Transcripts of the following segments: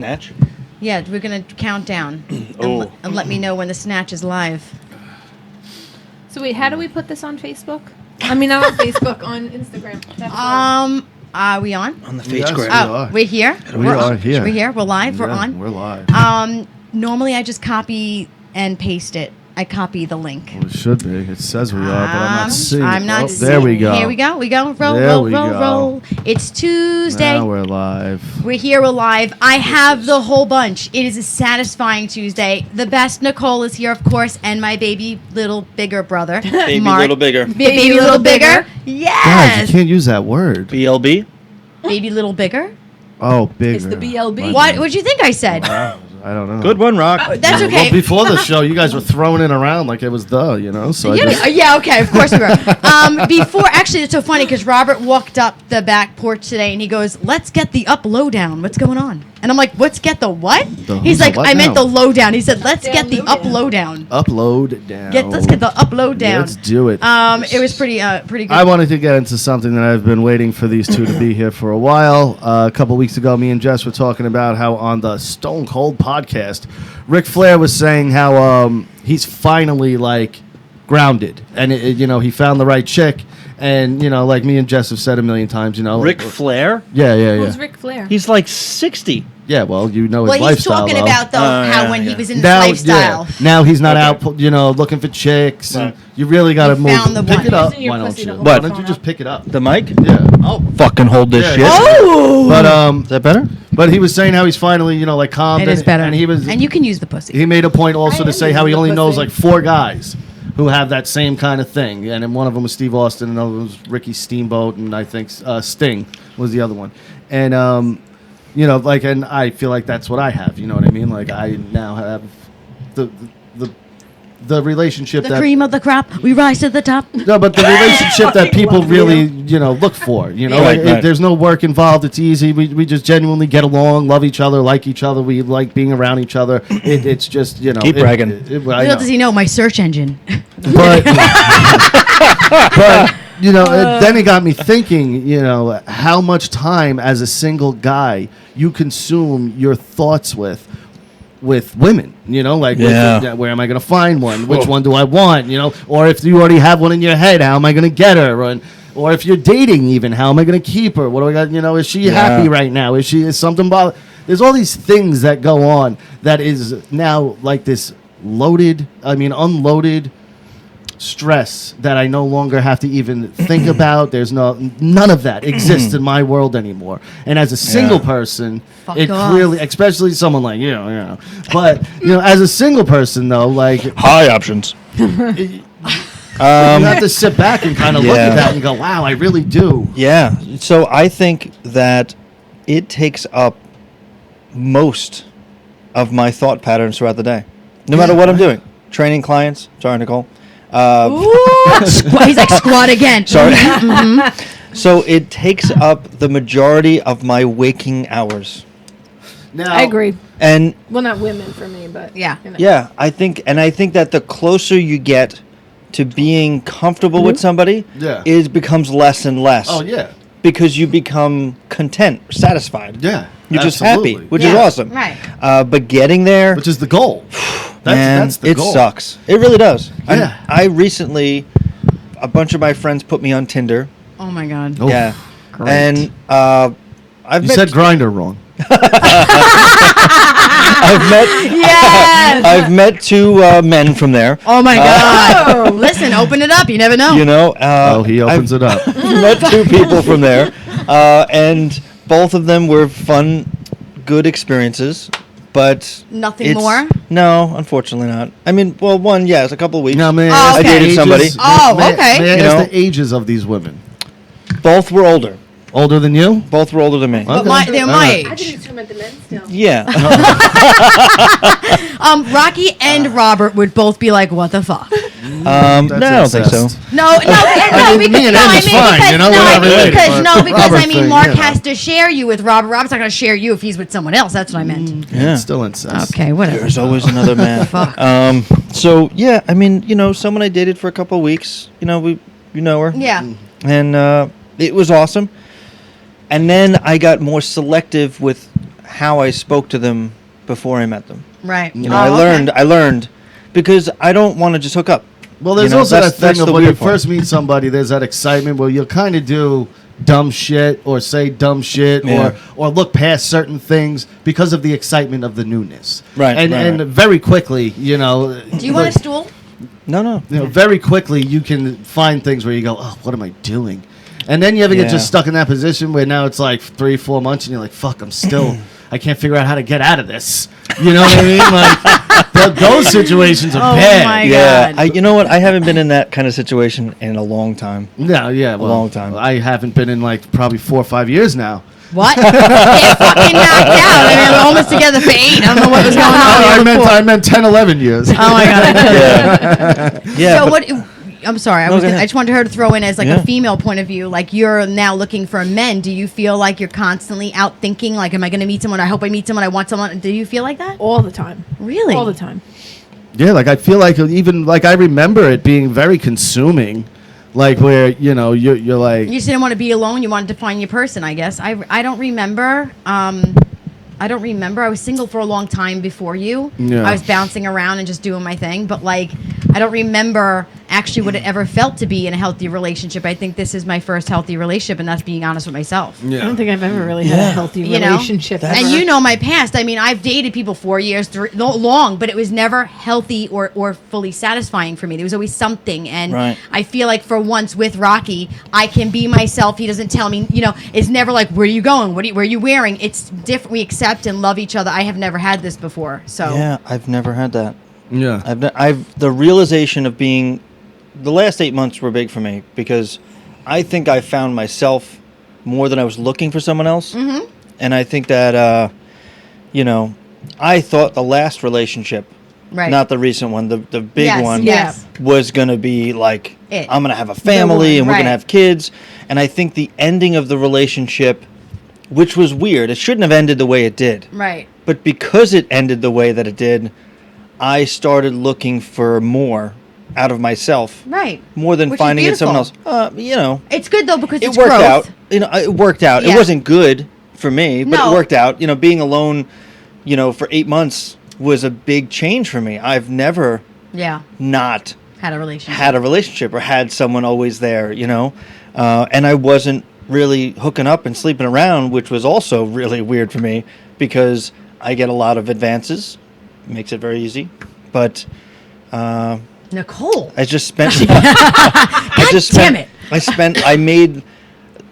Snatch? Yeah, we're going to count down and let me know when the snatch is live. So wait, how do we put this on Facebook? I mean, not on Facebook, on Instagram. Are we on? On the face Yes, grab. We're here. We are here. We're here. We're live. We're Yeah, on. We're live. Normally I just copy and paste it. I copy the link. Well, it should be. It says we are, but I'm not seeing. I'm not Oh, seeing. there we go. Here we go. We go. Roll, There roll, we roll, go. roll. It's Tuesday. Now we're live. We're here. We're live. I have the whole bunch. It is a satisfying Tuesday. The best Nicole is here, of course, and my baby little bigger brother, Baby Mark. little bigger. Baby little bigger. Yes. Guys, you can't use that word. BLB? Baby little bigger. Oh, bigger. It's the BLB. What? What'd you think I said? I don't know. Good one, Rock. That's okay. Well, before the show, you guys were throwing it around like it was so Yeah, okay, of course we were. Before, actually, it's so funny because Robert walked up the back porch today and he goes, "Let's get the up lowdown. What's going on?" And I'm like, "Let's get the what?" He's like, what "I meant now?" the lowdown." He said, "Let's Down, get the up lowdown. lowdown. Upload down. Let's get the upload down." Let's do it. It was pretty good. I wanted to get into something that I've been waiting for these two to be here for a while. A couple weeks ago, me and Jess were talking about how on the Stone Cold podcast, Ric Flair was saying how he's finally like grounded, and he found the right chick, and like me and Jess have said a million times, Ric Flair? Yeah. Who's Ric Flair? He's like 60. Yeah, well, his well, he's lifestyle. talking though. about though how when he was in his lifestyle. Now he's not Okay. out, looking for chicks. Right. And you really got to He move. found the Pick one. it up. Using your Why don't pussy you? to hold Why the don't you phone just up. pick it up? The mic? Yeah. Oh, fucking hold this Yeah, shit. yeah. Oh, But Is that better? but he was saying how he's finally like calmed. it is better. And he was and you can use the pussy. he made a point also I to am say how he using only the knows pussy. like 4 guys who have that same kind of thing, and then one of them was Steve Austin, and another was Ricky Steamboat, and I think Sting was the other one, and and I feel like that's what I have. You know what I mean? Like I now have the relationship The that cream of the crop. We rise to the top. no, but the relationship that people really, look for. Right. There's no work involved. It's easy. We just genuinely get along, love each other, like each other. We like being around each other. It's just, Keep bragging. I Little know. does he know my search engine. But, then it got me thinking, how much time as a single guy you consume your thoughts with women, Yeah. where am I going to find one? Which one do I want? Or if you already have one in your head, how am I going to get her? Or if you're dating, even how am I going to keep her? What do I got? Is she happy right now? Is something bother? There's all these things that go on that is now like this unloaded stress that I no longer have to even think about. There's none of that exists in my world anymore. And as a single person, Fuck it off. clearly, especially someone like you, but as a single person though, like High options. you have to sit back and kind of look at Yeah. that and go, wow, I really do. Yeah. So I think that it takes up most of my thought patterns throughout the day, no matter what I'm doing. Training clients. Sorry, Nicole. He's like squat again. Sorry. So it takes up the majority of my waking hours. Now, I agree. And Well, not women for me, but Yeah. yeah, I think that the closer you get to being comfortable with somebody, Yeah. it becomes less and less. Oh yeah, Because you become content, satisfied. yeah. You're just absolutely. happy, which Yeah, is awesome. right. But getting there, Which is the goal. man, That's the it goal. sucks. It really does. Yeah. I recently, a bunch of my friends put me on Tinder. Oh my god. Oh, Yeah. great. And I've You met said grinder wrong. Yes. I've met 2 men from there. Oh my god. Listen, open it up. You never know. You know, He opens it up. met 2 people from there, and both of them were fun, good experiences. But Nothing more? No, unfortunately not. I mean, well, one, yes, a couple of weeks. Now, man, Oh, I okay. dated somebody. Oh, okay. May I You ask know? the ages of these women? Both were older. Older than you? Both were older than me. But Okay. they're All my right. age. assume at the men still. Yeah. Rocky and Robert would both be like, "What the fuck?" No, I don't think so. incest. No, I mean, me and him is fine, because, we're not related, but because Robert I mean, thing, Mark you know. has to share you with Robert. Robert's not going to share you if he's with someone else. That's what I meant. Yeah. It's still incest. Okay, whatever. There's always another man. Fuck. So yeah, I mean, someone I dated for a couple of weeks. You know her. Yeah. And it was awesome. And then I got more selective with how I spoke to them before I met them. Right. You know, Oh, okay. I learned because I don't want to just hook up. Well, there's You know, also that's- that thing that's of the when you weird part. first meet somebody, there's that excitement where you'll kind of do dumb shit or say dumb shit Yeah. or look past certain things because of the excitement of the newness. Right, And right, and right. very quickly, you know. Do you want a stool? No. You know, very quickly you can find things where you go, oh, what am I doing? And then you ever get Yeah. just stuck in that position where now it's like 3-4 months and you're like, fuck, I'm still, I can't figure out how to get out of this. You know what I mean? Like, those situations are Oh bad. my Yeah, God. you know what? I haven't been in that kind of situation in a long time. No, yeah, well, long time. I haven't been in like probably 4 or 5 years now. What? Get fucking knocked out. I mean, we're almost together for 8. I don't know what was going on. I meant 10, 11 years. Oh my God. Yeah. So but- what? I'm sorry. No, go I ahead. just wanted her to throw in as like Yeah. a female point of view. Like you're now looking for men. Do you feel like you're constantly out thinking? Like, am I going to meet someone? I hope I meet someone. I want someone. Do you feel like that? All the time. Really? All the time. Yeah, like I feel like even like I remember it being very consuming, like where you know you're like You just didn't want to be alone. You wanted to find your person. I guess. I don't remember. I don't remember. I was single for a long time before you. Yeah. I was bouncing around and just doing my thing. But like, I don't remember actually what it ever felt to be in a healthy relationship. I think this is my first healthy relationship, and that's being honest with myself. I don't think I've ever really had a healthy You know? relationship. And you know my past. I mean, I've dated people 4 years, long, but it was never healthy or fully satisfying for me. There was always something. And Right. I feel like for once with Rocky, I can be myself. He doesn't tell me, you know, it's never like, where are you going? Where are you wearing? It's different. We accept and love each other. I have never had this before. So Yeah, I've never had that. yeah. I've the realization of being, the last 8 months were big for me because I think I found myself more than I was looking for someone else. Mm-hmm. And I think that, you know, I thought the last relationship, right. not the recent one, the big Yes, one, yes. was going to be like, It. I'm going to have a family and we're going right. to have kids. And I think the ending of the relationship, which was weird, it shouldn't have ended the way it did. Right. But because it ended the way that it did, I started looking for more out of myself. Right. More than Which is finding it in someone else. beautiful. You know, It's good though because it it's worked growth. out. You know, it worked out. Yeah. It wasn't good for me, but No. it worked out. You know, being alone, you know, for 8 months was a big change for me. I've never Yeah. not Had a relationship. had a relationship or had someone always there, you know. And I wasn't really hooking up and sleeping around, which was also really weird for me because I get a lot of advances. Makes it very easy. But Nicole. I just spent. damn it. I made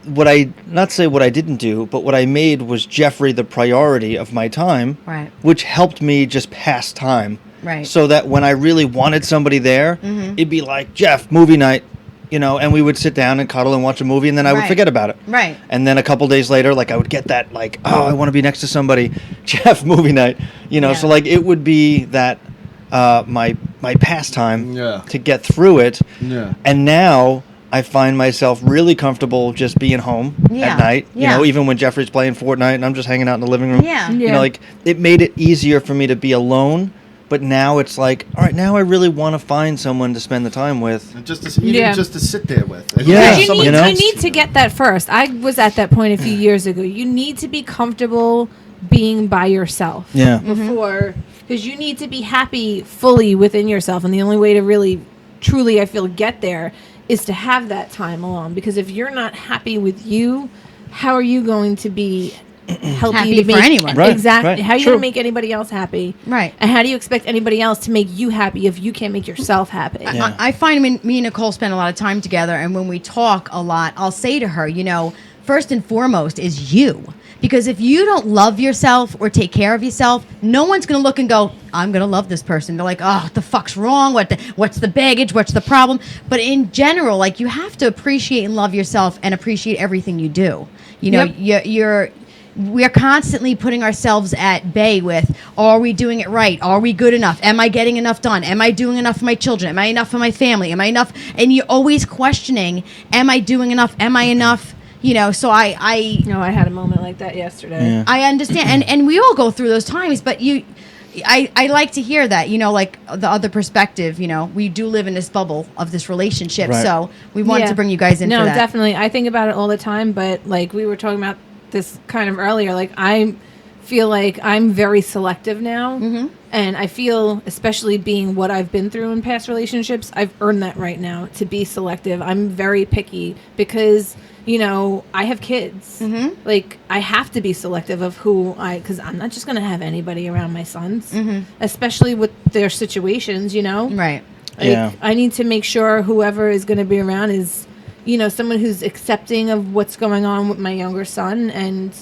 what I, not say what I didn't do, but what I made was Jeffrey the priority of my time, Right. which helped me just pass time. Right. So that when I really wanted somebody there, it'd be like, Jeff, movie night, you know, and we would sit down and cuddle and watch a movie, and then I would Right. forget about it. Right. And then a couple days later, like I would get that, like, oh, I want to be next to somebody, Jeff, movie night, you know. Yeah. So like it would be that my pastime Yeah. to get through it. Yeah. And now I find myself really comfortable just being home Yeah. at night. You Yeah. know, even when Jeffrey's playing Fortnite and I'm just hanging out in the living room. Yeah. You Yeah. know, like it made it easier for me to be alone. But now it's like, all right, now I really want to find someone to spend the time with. And just to, even Yeah. just to sit there with. And Yeah. Because Someone you know? need to get that first. I was at that point a few years ago. You need to be comfortable being by yourself. Yeah. Before, because you need to be happy fully within yourself, and the only way to really, truly, I feel, get there is to have that time alone. Because if you're not happy with you, how are you going to be healthy Happy to for make anyone. Right, exactly? right. How are you True. going to make anybody else happy? Right. And how do you expect anybody else to make you happy if you can't make yourself happy? Yeah. I find me and Nicole spend a lot of time together, and when we talk a lot, I'll say to her, you know, first and foremost is you. Because if you don't love yourself or take care of yourself, no one's going to look and go, I'm going to love this person. They're like, oh, what the fuck's wrong? What's the baggage? What's the problem? But in general, like, you have to appreciate and love yourself and appreciate everything you do. You know, we're constantly putting ourselves at bay with, are we doing it right? Are we good enough? Am I getting enough done? Am I doing enough for my children? Am I enough for my family? Am I enough? And you're always questioning, am I doing enough? Am I enough? You know, so I No, I had a moment like that yesterday. Yeah. I understand. And we all go through those times, but I like to hear that, you know, like the other perspective, you know, we do live in this bubble of this relationship. Right. So we wanted Yeah. to bring you guys into No, that. definitely. I think about it all the time, but like we were talking about this kind of earlier, like I feel like I'm very selective now. Mm-hmm. And I feel, especially being what I've been through in past relationships, I've earned that right now to be selective. I'm very picky because, you know, I have kids. Mm-hmm. Like, I have to be selective of because I'm not just going to have anybody around my sons, especially with their situations, you know? Right. Like, I need to make sure whoever is going to be around is, you know, someone who's accepting of what's going on with my younger son and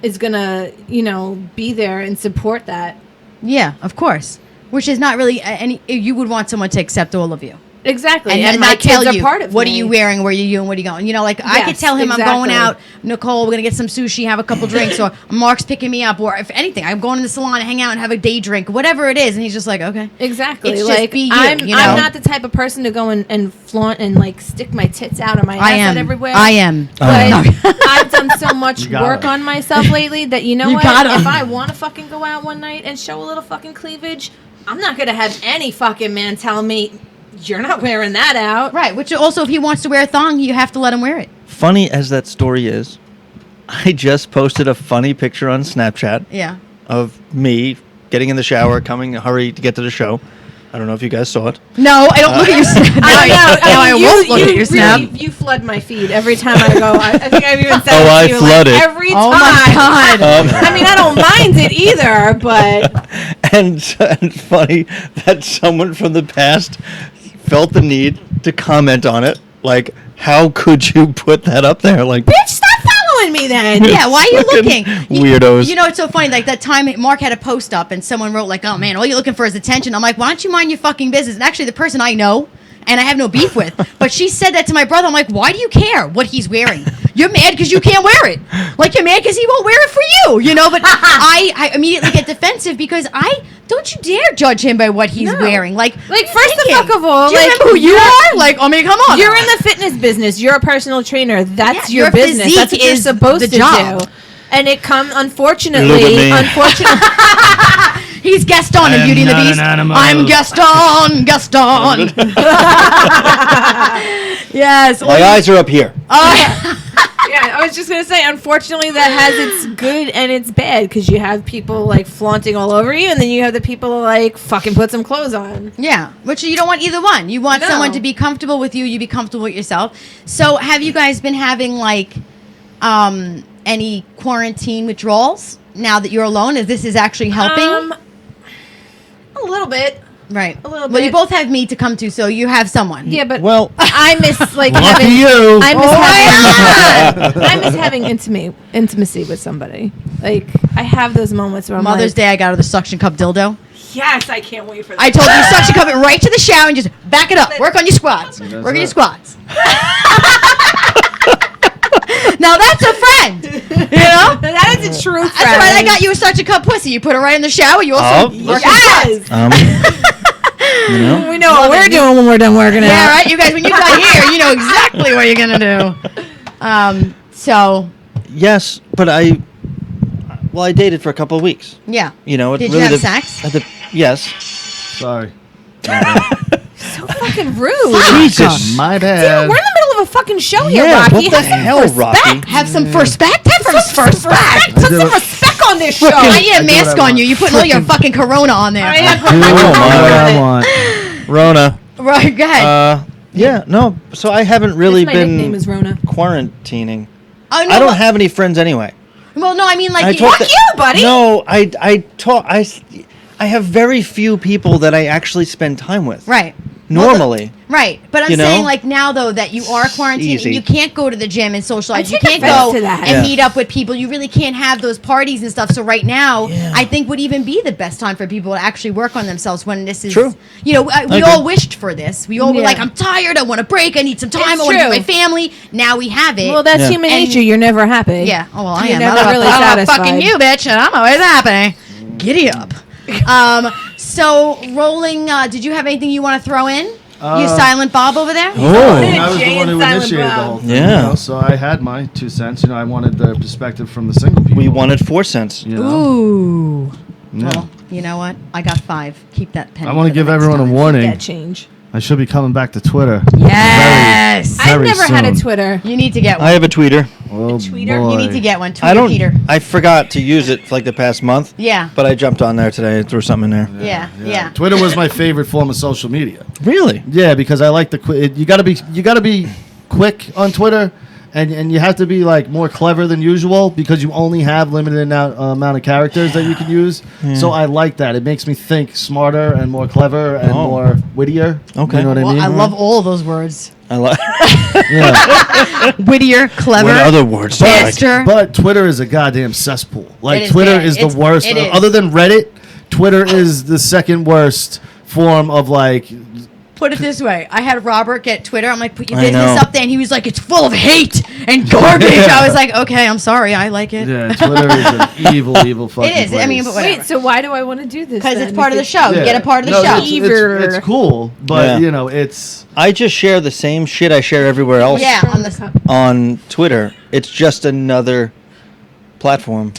is going to, you know, be there and support that. Yeah, of course. Which is not really any. You would want someone to accept all of you. Exactly. And my not kids tell are you, part of what me. are you wearing, where are you, and what are you going? You know, like, I could tell him I'm going out, Nicole, we're going to get some sushi, have a couple drinks, or Mark's picking me up, or if anything, I'm going to the salon to hang out and have a day drink, whatever it is. And he's just like, okay. Exactly. It's like, just be you, I'm you know? not the type of person to go and flaunt and, like, stick my tits out or my ass out everywhere. I am. But I've done so much work on myself lately that, you know what? If I want to fucking go out one night and show a little fucking cleavage, I'm not going to have any fucking man tell me, you're not wearing that out. Right, which also, if he wants to wear a thong, you have to let him wear it. Funny as that story is, I just posted a funny picture on Snapchat of me getting in the shower, coming in a hurry to get to the show. I don't know if you guys saw it. No, I don't look at your snap. I won't look at your snap. You flood my feed every time I go. I think I've even said I to you, flood like, it. every time. Oh my God. I mean, I don't mind it either, but... And funny that someone from the past felt the need to comment on it. Like, how could you put that up there? Like, bitch, stop following me then. Yeah, why are you looking? Weirdos. You know, it's so funny. Like, that time Mark had a post up and someone wrote, like, oh, man, all you're looking for is attention. I'm like, why don't you mind your fucking business? And actually, the person I know and I have no beef with, but she said that to my brother. I'm like, why do you care what he's wearing? You're mad because you can't wear it. Like, you're mad because he won't wear it for you, you know? But I immediately get defensive because don't you dare judge him by what he's wearing. Like first of all, do you remember who you are? Like, I mean, come on. You're in the fitness business. You're a personal trainer. That's your business. That's what you're supposed to do. And it comes, unfortunately. He's Gaston in Beauty and the Beast. I'm Gaston. Yes. My eyes are up here. Yeah, I was just going to say, unfortunately, that has its good and its bad because you have people, like, flaunting all over you, and then you have the people, like, fucking put some clothes on. Yeah, which you don't want either one. You want someone to be comfortable with you. You be comfortable with yourself. So have you guys been having, like, any quarantine withdrawals now that you're alone? Is this actually helping? A little bit. Right. A little bit. Well, you both have me to come to, so you have someone. Yeah, but well, I miss like lucky having you. I miss having intimacy with somebody. Like I have those moments where I'm Mother's like, Day, I got her the suction cup dildo. yes, I can't wait for that. I told you suction cup it right to the shower and just back it up. Work on your squats. Work on your squats. Now that's a friend. You know? That is a true friend. That's right. I got you a suction cup pussy. You put it right in the shower. You also work on squats. You know? We know what we're doing when we're done working out. Yeah, right. You guys, when you're done here, you know exactly what you're gonna do. So. Yes, but I dated for a couple of weeks. Yeah. You know, Did you have sex? Yes. Sorry. So fucking rude. Jesus. My Dude, bad. we're in the middle of a fucking show here, Yeah, Rocky. what the hell, Rocky? Have some respect. Have some respect. Put some respect on this show. I need a I do mask what I on you. You're putting all your fucking corona on there. I am. Do what I want. Rona. Right, go ahead. Yeah, no. So I haven't really My been nickname is Rona. quarantining. Oh, no, I don't well- have any friends anyway. Well, no, I mean, like, I you, talked Fuck you, buddy. No, I have very few people that I actually spend time with. right. Normally. Right, but I'm You know? saying, like, now, though, that you are quarantined, Easy. you can't go to the gym and socialize. You take can't offense go to that. and Yeah. meet up with people. You really can't have those parties and stuff. So right now, Yeah. I think would even be the best time for people to actually work on themselves when this is... True. You know, we agree. all wished for this. We all were Yeah. like, I'm tired. I want a break. I need some time. It's I want to be true. with my family. Now we have it. Well, that's Yeah. human And- nature. You're never happy. Yeah. Oh, well, I You're am. never I'm really I'm satisfied. fucking you, bitch, and I'm always happy. Giddy up. So, rolling, did you have anything you want to throw in? You silent Bob over there? Oh. I was the Jay one who and Silent initiated the Bob. whole thing. Yeah. You know, so I had my 2 cents. You know, I wanted the perspective from the single people. We wanted 4 cents. You know? Ooh. Yeah. Well, you know what? I got 5. Keep that pen. I want to give everyone a That warning. change. I should be coming back to Twitter. Yes. Very I've never had a soon. Twitter. You need to get one. I have a tweeter. Oh, tweeter? boy. You need to get one. I Twitter don't. Peter. I forgot to use it for like the past month. Yeah. But I jumped on there today and threw something in there. Yeah. Twitter was my favorite form of social media. Really? Yeah, because I like you gotta be quick on Twitter, and you have to be like more clever than usual because you only have limited amount of characters that you can use. So I like that. It makes me think smarter and more clever and more wittier. Okay. You know what Well, I mean? I love all of those words. I like. Yeah. Whittier, clever, What other words do you like? faster. But Twitter is a goddamn cesspool. Like It is Twitter bad. is the It's- worst. it is. Other than Reddit, Twitter is the second worst form of like. Put it this way. I had Robert get Twitter. I'm like, put your I business know. up there. And he was like, it's full of hate and garbage. I was like, okay, I'm sorry. I like it. Yeah, Twitter is an evil fucking. It is. I mean, but place. whatever. Wait, so why do I want to do this? Because then? it's part of the If show. You get a part of the No, show. It's cool, but Yeah. you know, it's I just share the same shit I share everywhere else Yeah, From on the the cup. on Twitter. It's just another platform.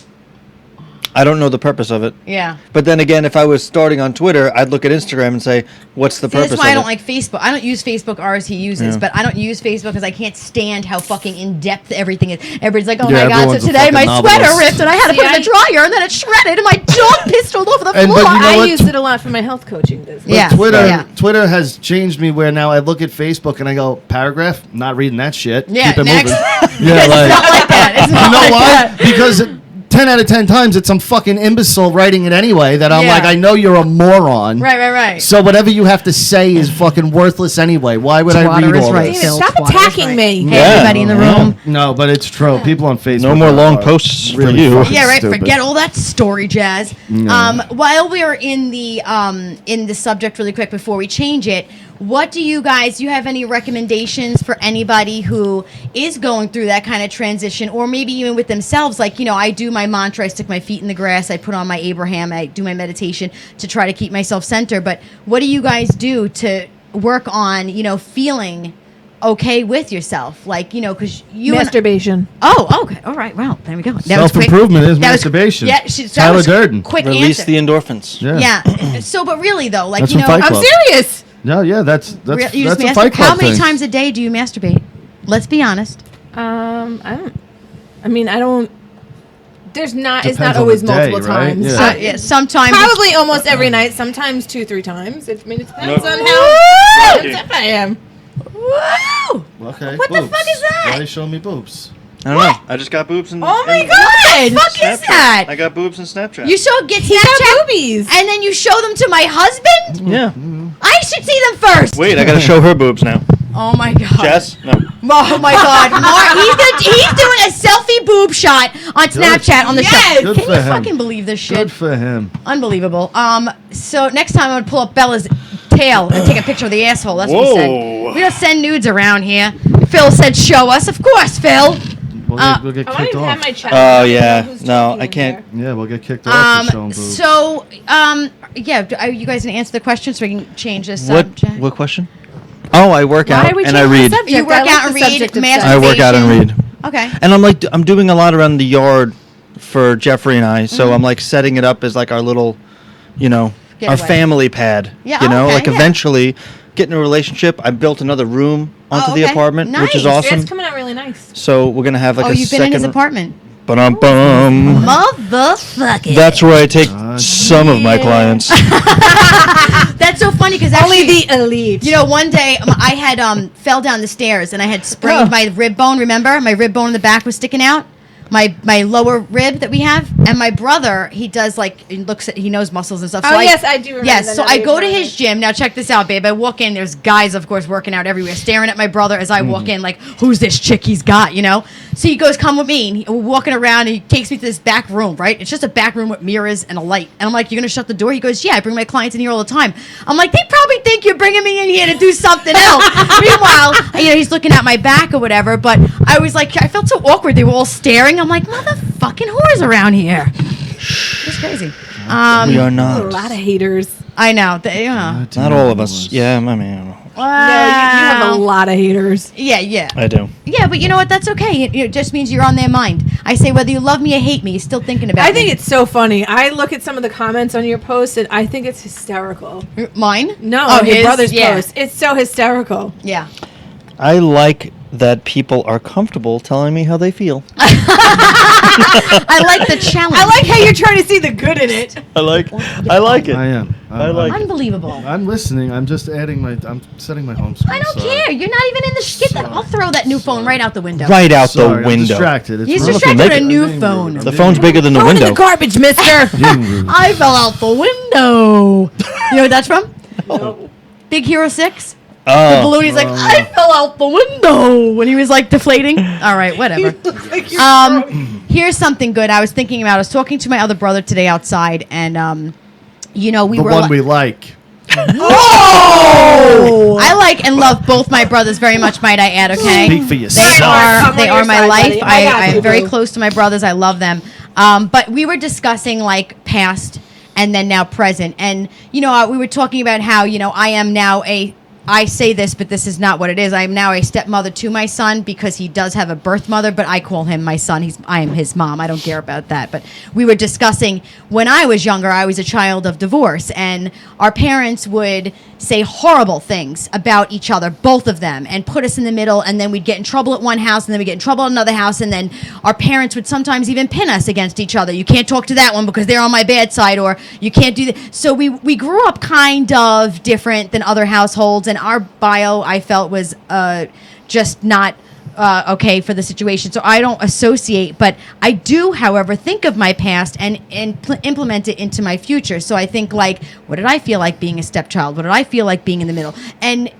I don't know the purpose of it. Yeah. But then again, if I was starting on Twitter, I'd look at Instagram and say, "What's the See, purpose that's why of I don't it?" like Facebook. I don't use Facebook. Ours he uses, Yeah. but I don't use Facebook because I can't stand how fucking in depth everything is. Everybody's like, "Oh Yeah, my god!" everyone's So a today my fucking sweater novelist. ripped and I had to See, put it in the dryer and then it shredded and my dog pissed all over the And- floor. but you know I what? used it a lot for my health coaching business. Yeah. Twitter. Yeah. Twitter has changed me where now I look at Facebook and I go, paragraph, not reading that shit. Yeah, Keep it next. moving. Because it's not like that. It's not You know like why? that. Because 10 out of 10 times it's some fucking imbecile writing it anyway that I'm Yeah. like, I know you're a moron. Right. So whatever you have to say is fucking worthless anyway. Why would I Twatter read is all right, this? Phil. Stop Twatter is attacking right. me. Hey, Yeah. everybody in the room. No, but it's true. People on Facebook. No more long are posts for really you. fucking Yeah, right. stupid. Forget all that story jazz. While we are in the subject, really quick before we change it, what do you guys? Do you have any recommendations for anybody who is going through that kind of transition, or maybe even with themselves? Like, I do my mantra. I stick my feet in the grass. I put on my Abraham. I do my meditation to try to keep myself centered. But what do you guys do to work on, feeling okay with yourself? Like, because you and- Masturbation. Oh, okay. All right. Well, there we go. That was quick. Self-improvement is That was- masturbation. Yeah, that Tyler was Durden. quick Release answer. the endorphins. Yeah. So, but really though, like That's from Fight I'm Club. serious. No, yeah, that's you just a Fight Club how many thing. times a day do you masturbate? Let's be honest. I don't. There's not. It's Depends not on the always day, multiple right? times. Yeah. So, yeah, sometimes it's- Probably almost every night. Sometimes 2-3 times. It depends on Woo! how upset I am. Woo! Okay. What the boobs. fuck is that? Why are you showing me boobs? I don't know. I just got boobs and. Oh my and god! What the fuck is that? I got boobs and Snapchat. You get He got Snapchat boobies. and then you show them to my husband? Yeah. I should see them first. Wait, I gotta show her boobs now. Oh my god. Jess? No. Oh my god. He's doing a selfie boob shot on Snapchat on the Yes. show. Good Can for you him. fucking believe this shit? Good for him. Unbelievable. So next time I'm gonna pull up Bella's tail and take a picture of the asshole. That's what he Whoa. said. We don't send nudes around here. Phil said, "Show us." Of course, Phil. We'll get I kicked don't even have off. my chat. Oh, I don't yeah. know who's No, talking I in can't. there. Yeah, we'll get kicked off for showing boobs. So, yeah. Are you guys gonna answer the question so we can change this What? subject? What question? Oh, I work Why out are we and I changing read. the subject? You work I like out the and read, subject of masturbate. I work out and read. Okay. And I'm like, I'm doing a lot around the yard for Jeffrey and I. So I'm like setting it up as like our little, our Getaway. family pad. Yeah, Okay, yeah. eventually get in a relationship. I built another room onto the okay. apartment, which is Nice. awesome. It's coming out really nice. So we're gonna have like Oh, a you've been second. in his apartment. Ba-dum-bum. Motherfucker. That's where I take God. some of my clients. That's so funny because Only actually, the elite. one day I had fell down the stairs and I had sprained Oh. my rib bone. Remember, my rib bone in the back was sticking out. My lower rib that we have, and my brother, he does he knows muscles and stuff. Oh, yes, I do remember Yes, that so now I that go you're to telling his me. gym. Now check this out, babe. I walk in, there's guys, of course, working out everywhere, staring at my brother as I walk in, like, who's this chick he's got, So he goes, come with me, and we're walking around, and he takes me to this back room, right? It's just a back room with mirrors and a light. And I'm like, you're gonna shut the door? He goes, yeah, I bring my clients in here all the time. I'm like, they probably think you're bringing me in here to do something else. Meanwhile, he's looking at my back or whatever, but I was like, I felt so awkward. They were all staring. I'm like, motherfucking whores around here. It's crazy. We are a not. lot of haters. I know. Not all of us. Yeah, I mean, No, you have a lot of haters. Yeah. I do. Yeah, but you know what? That's okay. It just means you're on their mind. I say whether you love me or hate me, you're still thinking about I me. think it's so funny. I look at some of the comments on your post and I think it's hysterical. Mine? No, Oh, your his? brother's Yeah. post. It's so hysterical. Yeah. I like that people are comfortable telling me how they feel. I like the challenge. I like how you're trying to see the good in it. I like it. I am. I like it. Unbelievable. I'm listening. I'm just adding I'm setting my home screen. I don't Sorry. care. You're not even in the shit. I'll throw that new phone right out the window. Right out Sorry, the I'm window. distracted. It's He's wrong. distracted with a I'm new being phone. rude. The phone's bigger than the Throw it in window. the garbage, mister. Being rude. I fell out the window. You know what that's from? No. Big Hero 6? The balloon, he's like, I fell out the window when he was like deflating. All right, whatever. Here's something good I was thinking about. I was talking to my other brother today outside, and we The were one we like. Oh! I like and love both my brothers very much, might I add, okay? Speak for yourself. They are my side, life. buddy. I got I you, am very boo. close to my brothers. I love them. But we were discussing like past and then now present. And, we were talking about how, I am now I say this, but this is not what it is. I am now a stepmother to my son because he does have a birth mother, but I call him my son. I am his mom. I don't care about that. But we were discussing when I was younger, I was a child of divorce, and our parents would say horrible things about each other, both of them, and put us in the middle, and then we'd get in trouble at one house, and then we'd get in trouble at another house, and then our parents would sometimes even pin us against each other. You can't talk to that one because they're on my bad side, or you can't do that. So we grew up kind of different than other households, and our bio, I felt, was just not okay for the situation. So I don't associate, but I do, however, think of my past and implement it into my future. So I think, like, what did I feel like being a stepchild? What did I feel like being in the middle? And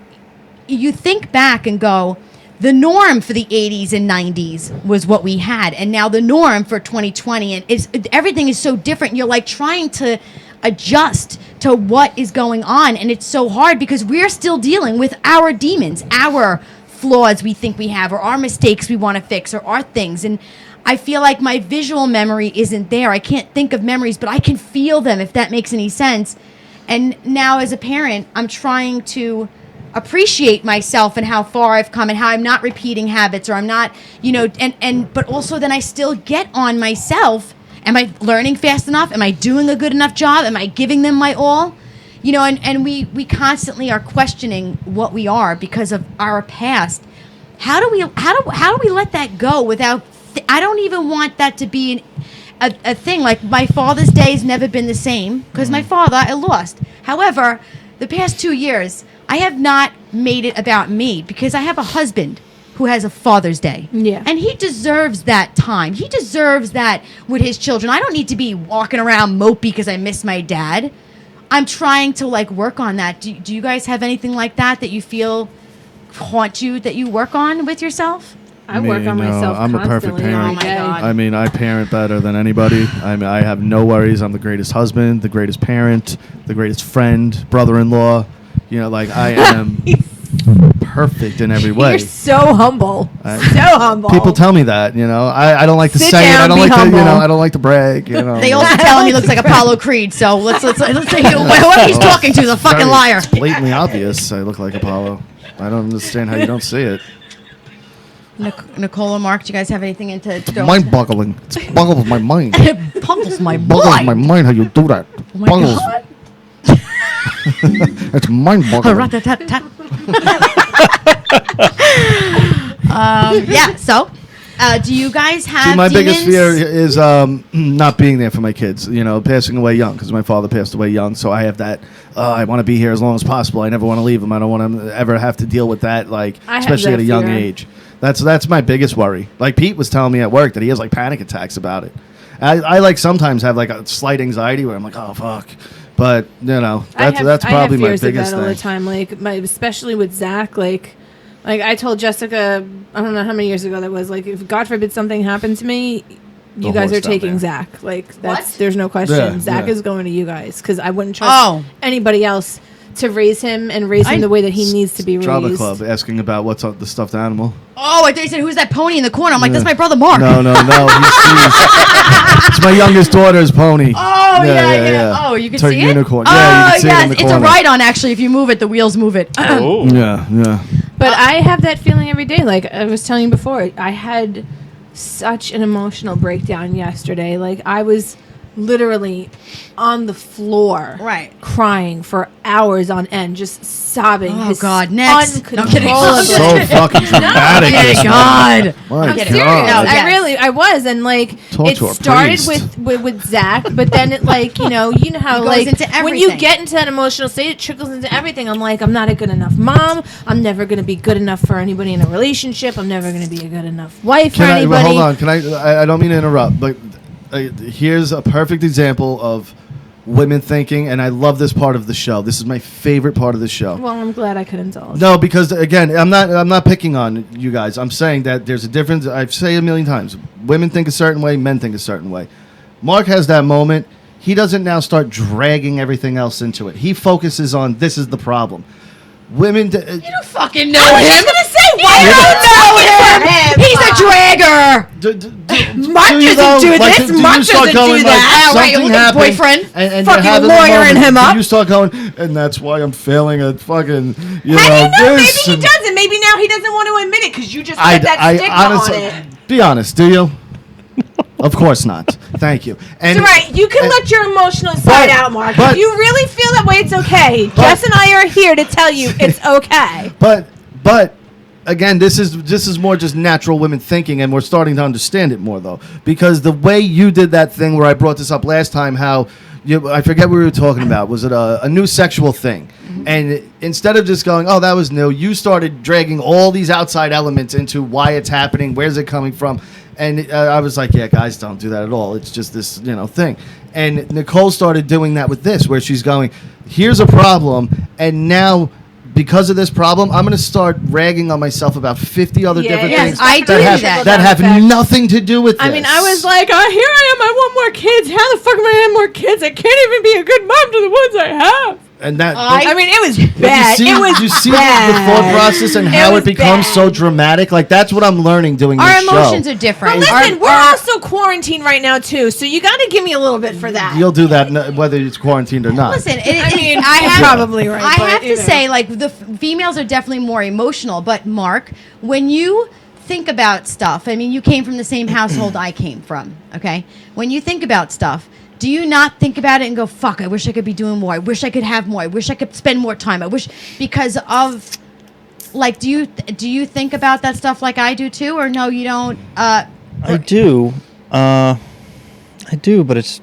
you think back and go, the norm for the 80s and 90s was what we had. And now the norm for 2020, and everything is so different. You're like trying to adjust to what is going on. And it's so hard because we're still dealing with our demons, our flaws we think we have, or our mistakes we want to fix, or our things. And I feel like my visual memory isn't there. I can't think of memories, but I can feel them, if that makes any sense. And now as a parent, I'm trying to appreciate myself and how far I've come and how I'm not repeating habits, or I'm not, but also then I still get on myself. Am I learning fast enough? Am I doing a good enough job? Am I giving them my all? And we constantly are questioning what we are because of our past. How do we let that go without? I don't even want that to be a thing. Like, my Father's Day has never been the same because my father I lost. However, the past 2 years I have not made it about me because I have a husband who has a Father's Day. Yeah. And he deserves that time. He deserves that with his children. I don't need to be walking around mopey because I miss my dad. I'm trying to work on that. Do you guys have anything like that you feel haunt you, that you work on with yourself? I work on myself. I'm a perfect constantly parent. every Oh my day. God. I mean, I parent better than anybody. I have no worries. I'm the greatest husband, the greatest parent, the greatest friend, brother-in-law. I am perfect in every way. You're so humble. So humble. People tell me that, I don't like to Sit say it. down, I don't be like humble. to, I don't like to brag. They also tell him he looks like Apollo Creed. So let's say whoever he's talking to is a fucking liar. It's blatantly obvious. I look like Apollo. I don't understand how you don't see it. Nicole or Mark, do you guys have anything into? Mind-boggling. It's boggles my mind. It puzzles my Boggles my mind. mind how you do that. Oh my Boggles. God. It's mind-boggling. Rat-tat-tat-tat. So, do you guys have See, my demons? biggest fear is not being there for my kids. Passing away young, because my father passed away young. So I have that. I want to be here as long as possible. I never want to leave him. I don't want to ever have to deal with that. I have Especially that at a young fear. age. That's my biggest worry. Like Pete was telling me at work that he has panic attacks about it. I sometimes have a slight anxiety where I'm like, oh fuck. But that's probably my fears of biggest that all the thing. time. Especially with Zach. Like I told Jessica, I don't know how many years ago that was. If God forbid something happened to me, you guys horse are down taking there. Zach. That's What? there's no question. Yeah, Zach yeah. is going to you guys because I wouldn't trust anybody else to raise him and raise him the way that he needs to be raised. Drama Club asking about what's up the stuffed animal. Oh, I thought you said, who's that pony in the corner? I'm like, that's my brother Mark. No. It's my youngest daughter's pony. Oh, yeah. Oh, you can It's her see unicorn. it? Yeah, you Oh, can see it in the it's a corner. ride-on, actually. If you move it, the wheels move it. Oh. Yeah. But I have that feeling every day. Like I was telling you before, I had such an emotional breakdown yesterday. I was literally on the floor, Right. crying for hours on end, just sobbing. Oh, his God, next. No, I'm kidding. uncontrollably. So fucking dramatic. Oh, this God. one. My I'm kidding. serious. God. No, yes. I was, and like Talk it to a started priest. with Zach, but then it like you know how It goes like into when you everything. get into that emotional state, it trickles into everything. I'm like, I'm not a good enough mom. I'm never gonna be good enough for anybody in a relationship. I'm never gonna be a good enough wife for Can I, anybody. hold on. Can I don't mean to interrupt, but here's a perfect example of women thinking, and I love this part of the show. This is my favorite part of the show. Well, I'm glad I could indulge. No, because again, I'm not picking on you guys. I'm saying that there's a difference. I've said it a million times. Women think a certain way, men think a certain way. Mark has that moment. He doesn't now start dragging everything else into it. He focuses on this is the problem. Women, You don't fucking know I was him. just gonna say, You why don't know him. He's a dragger. Mark doesn't do this, Mark doesn't do that. Right, something look at happened, boyfriend. and Fucking you're having a lawyering moment, him up. You start going, and that's why I'm failing at fucking, How do you know? Maybe this. he and- doesn't. Maybe now he doesn't want to admit it because you just put that stigma honestly, on it. be honest, do you? Of course not. Thank you. And It's all right. You can and- let your emotional side out, Mark. but- If you really feel that way, it's okay. Jess and I are here to tell you it's okay. But again, this is more just natural women thinking, and we're starting to understand it more though, because the way you did that thing where I brought this up last time, how I forget what we were talking about. Was it a new sexual thing? And instead of just going, oh, that was new, you started dragging all these outside elements into why it's happening, where's it coming from. And I was like, yeah, guys don't do that at all. It's just this, thing. And Nicole started doing that with this, where she's going, here's a problem, and now because of this problem, I'm going to start ragging on myself about 50 other different yes, things I do have, that. that have Effect. nothing to do with this. I mean, I was like, oh, here I am. I want more kids. How the fuck am I going to have more kids? I can't even be a good mom to the ones I have. and that. I mean, it was but bad. You see, It was you see bad. the thought process and how was it becomes bad. so dramatic. Like that's what I'm learning doing Our this emotions show. are different. But listen, Our- we're also quarantined right now too, so you got to give me a little bit for that. You'll do that whether it's quarantined or not. Listen, I mean, I have probably right, I but, have you to know. say, like the females are definitely more emotional. But Mark, when you think about stuff, I mean, you came from the same household I came from. Okay, when you think about stuff, do you not think about it and go, "Fuck! I wish I could be doing more. I wish I could have more. I wish I could spend more time. I wish," because of, like, do you think about that stuff like I do too, or no, you don't? I do. I do, but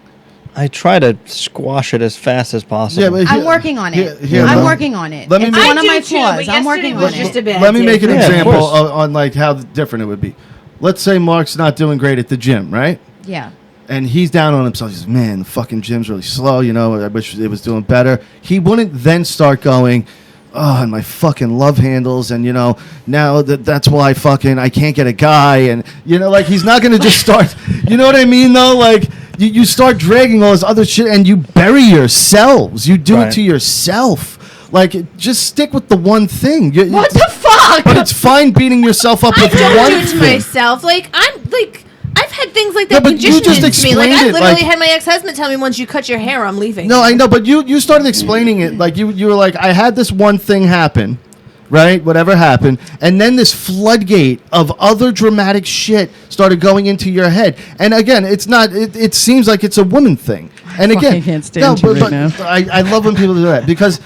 I try to squash it as fast as possible. Yeah, but I'm working on it. here, I'm let- working on it. let me It's make- one of I my do too, flaws. but I'm yesterday working on was it. just a bad Let me day make an for me. Yeah, of example course. on like how different it would be. Let's say Mark's not doing great at the gym, right? Yeah. And he's down on himself. He says, man, the fucking gym's really slow. I wish it was doing better. He wouldn't then start going, oh, and my fucking love handles. And, now that's why I can't get a guy. And, like he's not going to just start, you know what I mean, though? Like you start dragging all this other shit and you bury yourselves. You do it Right. to yourself. Like, just stick with the one thing. What the fuck? But it's fine beating yourself up I with don't one do it to thing. myself. Like, I've had things like Yeah, that but you conditioned just into me. Like, I explained it, literally like- had my ex-husband tell me, once you cut your hair, I'm leaving. No, I know, but you started explaining it like you were like, I had this one thing happen, right? Whatever happened, and then this floodgate of other dramatic shit started going into your head. And again, it's not. It seems like it's a woman thing. And again, can't stand you right now. I love when people do that because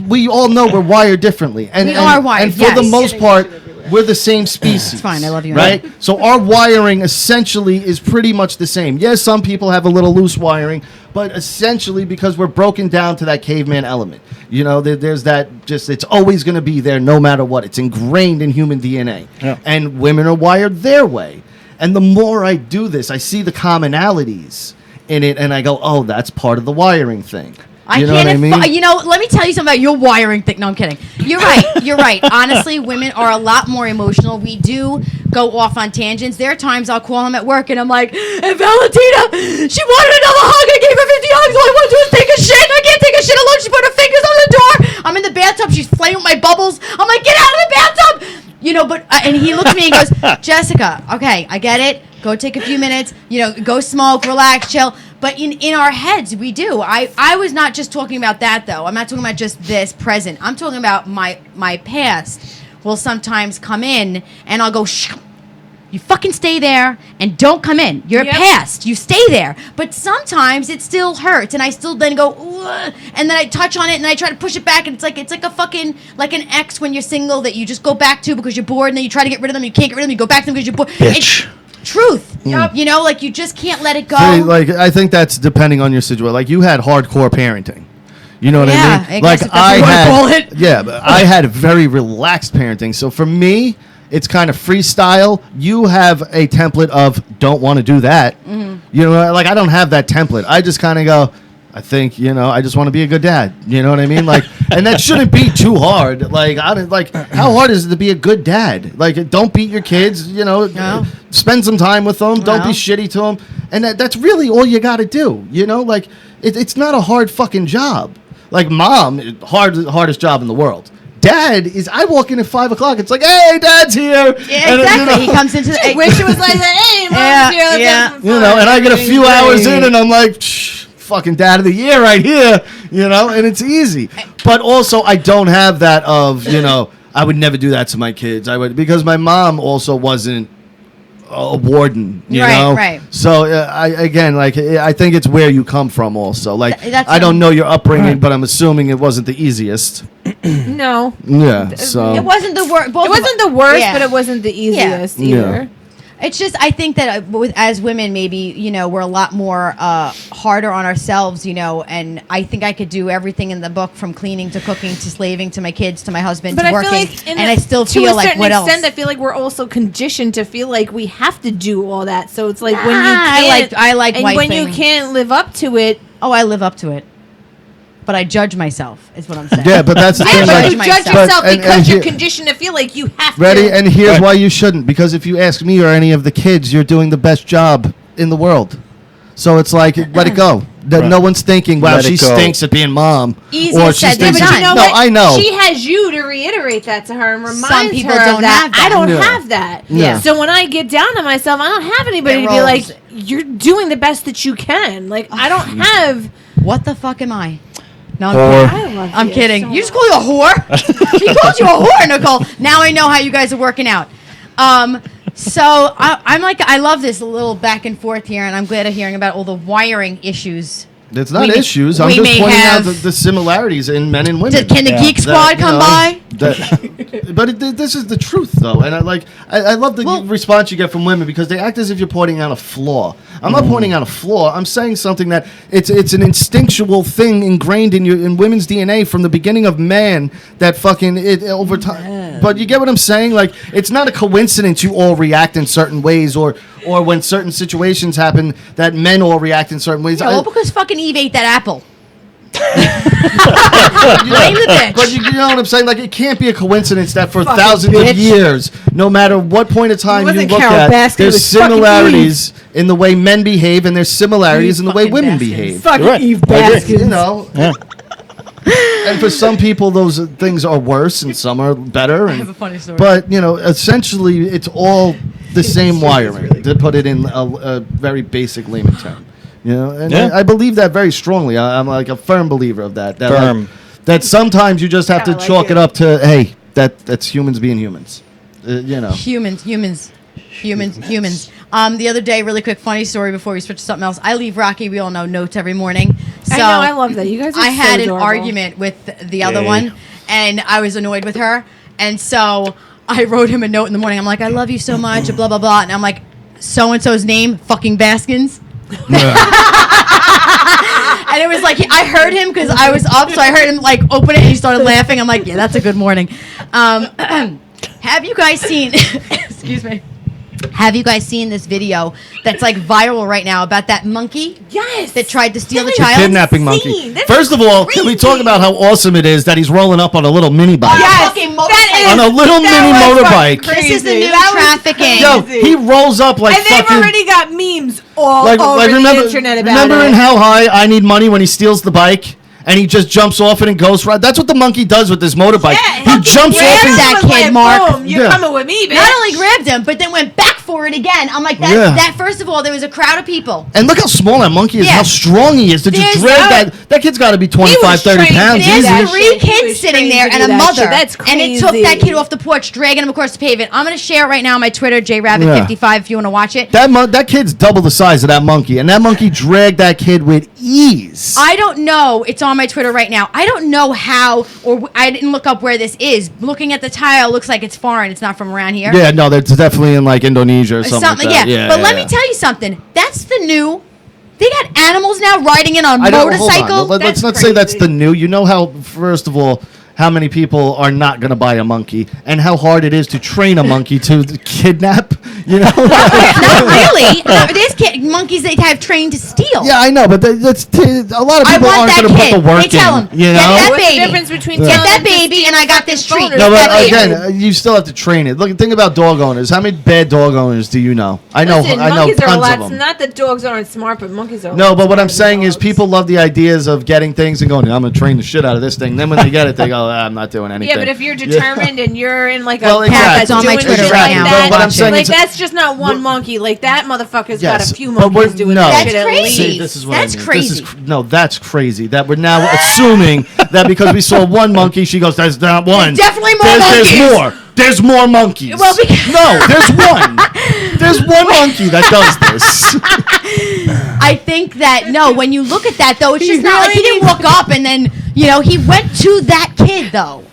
we all know we're wired differently. And We are wired, and for the yes. most part, we're the same species. It's fine, I love you. Right? So our wiring essentially is pretty much the same. Yes, some people have a little loose wiring, but essentially because we're broken down to that caveman element. There's that it's always going to be there no matter what. It's ingrained in human DNA. Yeah. And women are wired their way. And the more I do this, I see the commonalities in it and I go, oh, that's part of the wiring thing. You know what I mean? Let me tell you something about your wiring thing. No, I'm kidding. You're right. You're right. Honestly, women are a lot more emotional. We do go off on tangents. There are times I'll call him at work and I'm like, "Hey, Valentina, she wanted another hug. I gave her 50 hugs. All I want to do is take a shit. I can't take a shit alone. She put her fingers on the door. I'm in the bathtub. She's playing with my bubbles. I'm like, get out of the bathtub. And he looks at me and goes, Jessica, okay, I get it. Go take a few minutes. Go smoke, relax, chill. But in our heads, we do. I was not just talking about that, though. I'm not talking about just this present. I'm talking about my past will sometimes come in, and I'll go, shh. You fucking stay there and don't come in. You're past. You stay there. But sometimes it still hurts, and I still then go, ugh, and then I touch on it, and I try to push it back, and it's like a fucking like an ex when you're single that you just go back to because you're bored, and then you try to get rid of them, you can't get rid of them, you go back to them because you're bored. Bitch. Truth. You know, like you just can't let it go. See, like I think that's depending on your situation. Like you had hardcore parenting. You know what I mean? I guess if that's what you wanna call it. Yeah, but I had very relaxed parenting. So for me, it's kind of freestyle. You have a template of don't want to do that. You know, like I don't have that template. I just kind of go, I think, you know, I just want to be a good dad. You know what I mean? Like, and that shouldn't be too hard. Like, how hard is it to be a good dad? Like, don't beat your kids. You know, spend some time with them. Don't be shitty to them. And that's really all you got to do. You know, like it's not a hard fucking job. Like mom, hardest job in the world. Dad is. I walk in at 5 o'clock. It's like, hey, Dad's here. Yeah, exactly. And, you know, He comes into the. I wish it was like, hey, mom's here. Let's have some you know, fun. and I get a few hours in, and I'm like, fucking dad of the year right here. You know, and it's easy. But also, I don't have that of, you know, I would never do that to my kids. I would, because my mom also wasn't a warden, you know? Right. So I think it's where you come from also. Like, That's I don't know your upbringing, but I'm assuming it wasn't the easiest. No. Yeah, so. It wasn't the worst. It wasn't the worst, Yeah. but it wasn't the easiest Yeah. either. It's just, I think that as women, maybe, you know, we're a lot more harder on ourselves, you know, and I think I could do everything in the book from cleaning to cooking to slaving to my kids to my husband But to I working, feel like, and I still to feel a like, certain what else? extent, I feel like we're also conditioned to feel like we have to do all that. So it's like when you I can't, like and when you wifing. can't live up to it. Oh, I live up to it. But I judge myself, is what I'm saying. Yeah, but that's the Yeah, thing. but like- you judge myself. yourself But- and because you're here- conditioned to feel like you have Ready? to. And here's Right. why you shouldn't. Because if you ask me or any of the kids, you're doing the best job in the world. So it's like, let it go. That Right. no one's thinking, wow, Let she it go. stinks at being mom. Easier or she said than stinks done. at You know No, what? I know. She has you to reiterate that to her and remind Some people her don't of that. have that. I don't Yeah. have that. Yeah. So when I get down on myself, I don't have anybody It to be like, rolls. you're doing the best that you can. Like, I don't have. What the fuck am I? No, I'm Or- kidding. I love I'm you kidding. so You just call you a whore? She called you a whore, Nicole. Now I know how you guys are working out. So I'm like, I love this little back and forth here, and I'm glad of hearing about all the wiring issues. It's not We may- issues. I'm we just may pointing out have- the similarities in men and women. Can the Yeah. Geek Squad you come know, by? But this is the truth, though, and I love the Well- response you get from women because they act as if you're pointing out a flaw. I'm not pointing out a flaw. I'm saying something that it's an instinctual thing ingrained in women's DNA from the beginning of man that fucking it over time. But you get what I'm saying? Like it's not a coincidence you all react in certain ways, or when certain situations happen that men all react in certain ways. Yeah, well, because fucking Eve ate that apple. Yeah. Blame the bitch. But you know what I'm saying? Like, it can't be a coincidence that for Fucking thousands bitch. of years, no matter what point of time you wasn't look Carol at, Baskin, it there's was fucking similarities in the way men behave, and there's similarities in the way Fucking women Baskins. behave. Fucking You're right. Eve I agree. Baskins. You know? Yeah. And for some people, those things are worse, and some are better. And, I have a funny story. But, you know, essentially, it's all the same wiring, to put it in a very basic layman term. You know, and Yeah. I believe that very strongly. I'm like a firm believer of that. That, like, Firm. that sometimes you just have to Kinda like chalk you. it up to, hey, that's humans being humans. You know. Humans. The other day, really quick funny story before we switch to something else. I leave Rocky, we all know, notes every morning. So I know, I love that. You guys are I had so an adorable. argument with the other Yay. one, and I was annoyed with her. And so I wrote him a note in the morning. I'm like, I love you so much, blah, blah, blah. And I'm like, so-and-so's name, fucking Baskins. And it was like, I heard him because I was up, so I heard him like open it and he started laughing. I'm like, yeah, that's a good morning. Have you guys seen, excuse me, have you guys seen this video that's like viral right now about that monkey Yes. that tried to steal the That is child? Kidnapping monkey. insane. That's First of all, can we talk crazy. about how awesome it is that he's rolling up on a little mini bike? Yes, fucking that motorcycle. On a little that mini was motorbike. fucking This is the crazy. new That was trafficking. Yo, crazy. he rolls up like And they've fucking... already got memes all like over remember, the internet about remember it. in How High I Need Money when he steals the bike and he just jumps off it and goes right. That's what the monkey does with this motorbike. Yeah, he jumps off grabs and that was kid, like, Mark. Boom, you're Yeah. coming with me, bitch. Not only grabbed him, but then went back for it again. I'm like, that first of all, there was a crowd of people. And look how small that monkey is, Yeah. how strong he is to just drag that kid's got to be 25, 30 pounds. There's easy. 3 kids sitting there and a mother. That's crazy. And it took that kid off the porch, dragging him across the pavement. I'm going to share it right now on my Twitter, JRabbit55, if you want to watch it. That kid's double the size of that monkey, and that monkey dragged that kid with ease. I don't know. It's on my Twitter right now. I don't know how, or I didn't look up where this is. Looking at the tile, looks like it's foreign. It's not from around here. Yeah, no, that's definitely in like Indonesia or something like that. Yeah. But let me tell you something. That's the new. They got animals now riding in on a motorcycle. Let's not say that's the new. You know how, first of all, how many people are not going to buy a monkey, and how hard it is to train a monkey to kidnap. You know, not really. There's monkeys they have trained to steal. Yeah, I know, but that's a lot of people aren't going to put the work they tell in. them, you know, get that What's baby. the difference between Get that baby, and I got this treat. No, but that again, you still have to train it. Look, think about dog owners. How many bad dog owners do you know? I know Listen, tons monkeys are a lot. of them. It's not that dogs aren't smart, but monkeys are. No, but what I'm smarter saying than is dogs. people love the ideas of getting things and going, I'm going to train the shit out of this thing. Then when they get it, they go, I'm not doing anything. Yeah, but if you're determined and you're in like a Well, pack exactly. that's It's on my doing Twitter shit right like now. that, But what I'm saying like is- that's just not one monkey. Like that motherfucker's got a few but we're- monkeys doing no. that That's shit at crazy. least. See, this is what That's I mean. crazy. That's crazy. That we're now assuming that because we saw one monkey, she goes, there's not one. There's definitely more monkeys. There's more. There's more monkeys. Well, because- no, there's one. There's one monkey that does this. I think that when you look at that though, it's just not like he really didn't walk up and then he went to that kid though.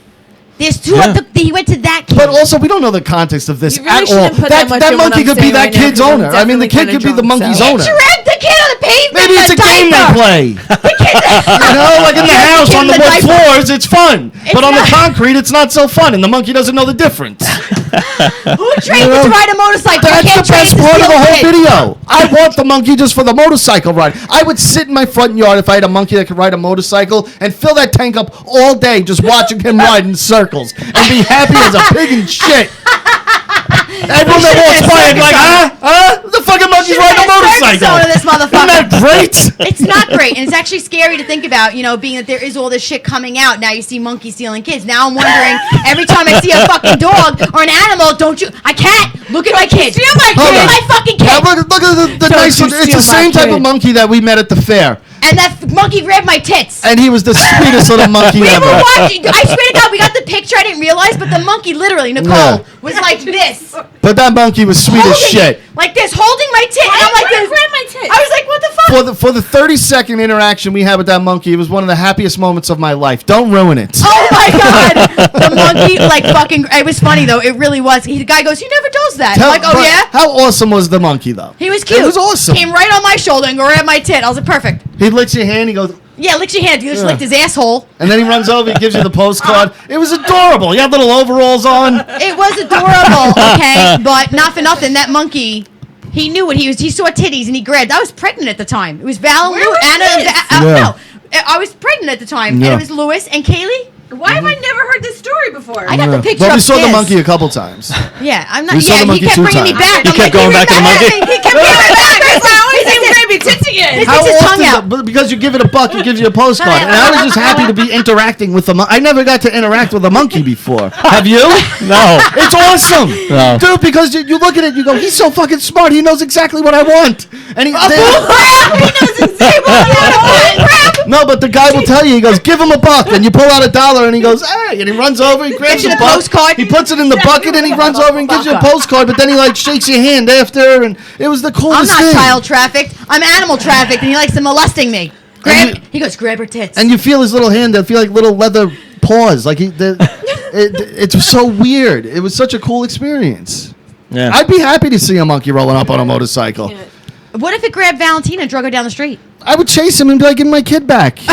There's two. He went to that kid. But also, we don't know the context of this You really at all. shouldn't put that much That in what monkey I'm could be saying that right now, kid's 'cause I'm owner. I mean, the kid definitely could be the kinda monkey's drunk, owner. dragged the kid on the pavement. Maybe it's a game they play. You know, like in the house on the wood floors, it's fun. But on the concrete, it's not so fun, and the monkey doesn't know the difference. Who trained you to ride a motorcycle? That's You the can't train best to part of steal the a whole kid. video. I want the monkey just for the motorcycle ride. I would sit in my front yard if I had a monkey that could ride a motorcycle and fill that tank up all day just watching him ride in circles and be happy as a pig in shit. Everyone that walks by and like, the fucking monkey's riding a motorcycle. This motherfucker. Isn't that great? It's not great, and it's actually scary to think about. Being that there is all this shit coming out. Now you see monkeys stealing kids. Now I'm wondering every time I see a fucking dog or an animal, I can't look at my kid. Steal my kid. Hold on. My fucking kid. Now look at the nice. you It's the steal same my type of kid. monkey that we met at the fair, And that monkey grabbed my tits. and he was the sweetest little monkey We ever. were watching. I swear to God, we got the picture. I didn't realize, but the monkey literally, Nicole, was like this. But that monkey was sweet as holding shit. it, like this, holding my tit. And I'm like this. Grab my tit. I was like, what the fuck? For the 30-second interaction we had with that monkey, it was one of the happiest moments of my life. Don't ruin it. Oh my God. The monkey, it was funny though. It really was. The guy goes, he never does that. I'm like, oh But yeah? How awesome was the monkey, though? He was cute. It was awesome. Came right on my shoulder and grabbed my tit. I was like, perfect. He licks your hand, he goes, Yeah, licks your hand. He just licked his asshole. and then he runs over, he gives you the postcard. It was adorable. He had little overalls on. It was adorable, okay? But not for nothing. That monkey, he knew what he was. He saw titties and he grabbed. I was pregnant at the time. It was Val and Where Lou. was Anna, this? no. I was pregnant at the time. Yeah. And it was Lewis and Kaylee. Why have I never heard this story before? I got the picture Well, we saw the upstairs. monkey a couple times. Yeah, I'm not. We saw Yeah, the he monkey kept 2 bringing me times. back. You I'm kept going back to the monkey? He kept bringing me back. I always think baby tits again. His his tongue often? out. Because you give it a buck, it gives you a postcard. And I was just happy to be interacting with the monkey. I never got to interact with a monkey before. Have you? No. It's awesome. No. Dude, because you look at it, you go, he's so fucking smart. He knows exactly what I want. And he No, but the guy will tell you, he goes, give him a buck. And you pull out $1 and he goes, hey. And he runs over, he grabs Gives you a the buck. postcard. He puts it in the bucket and he runs over and gives you a postcard. But then he shakes your hand after. And it was the I'm coolest not thing. child trafficked. I'm animal trafficked, and he likes to molesting me. He goes, grab her tits. And you feel his little hand, they feel like little leather paws. It's so weird. It was such a cool experience. Yeah. I'd be happy to see a monkey rolling up on a motorcycle. What if it grabbed Valentina and drug her down the street? I would chase him and be like, give me my kid back. You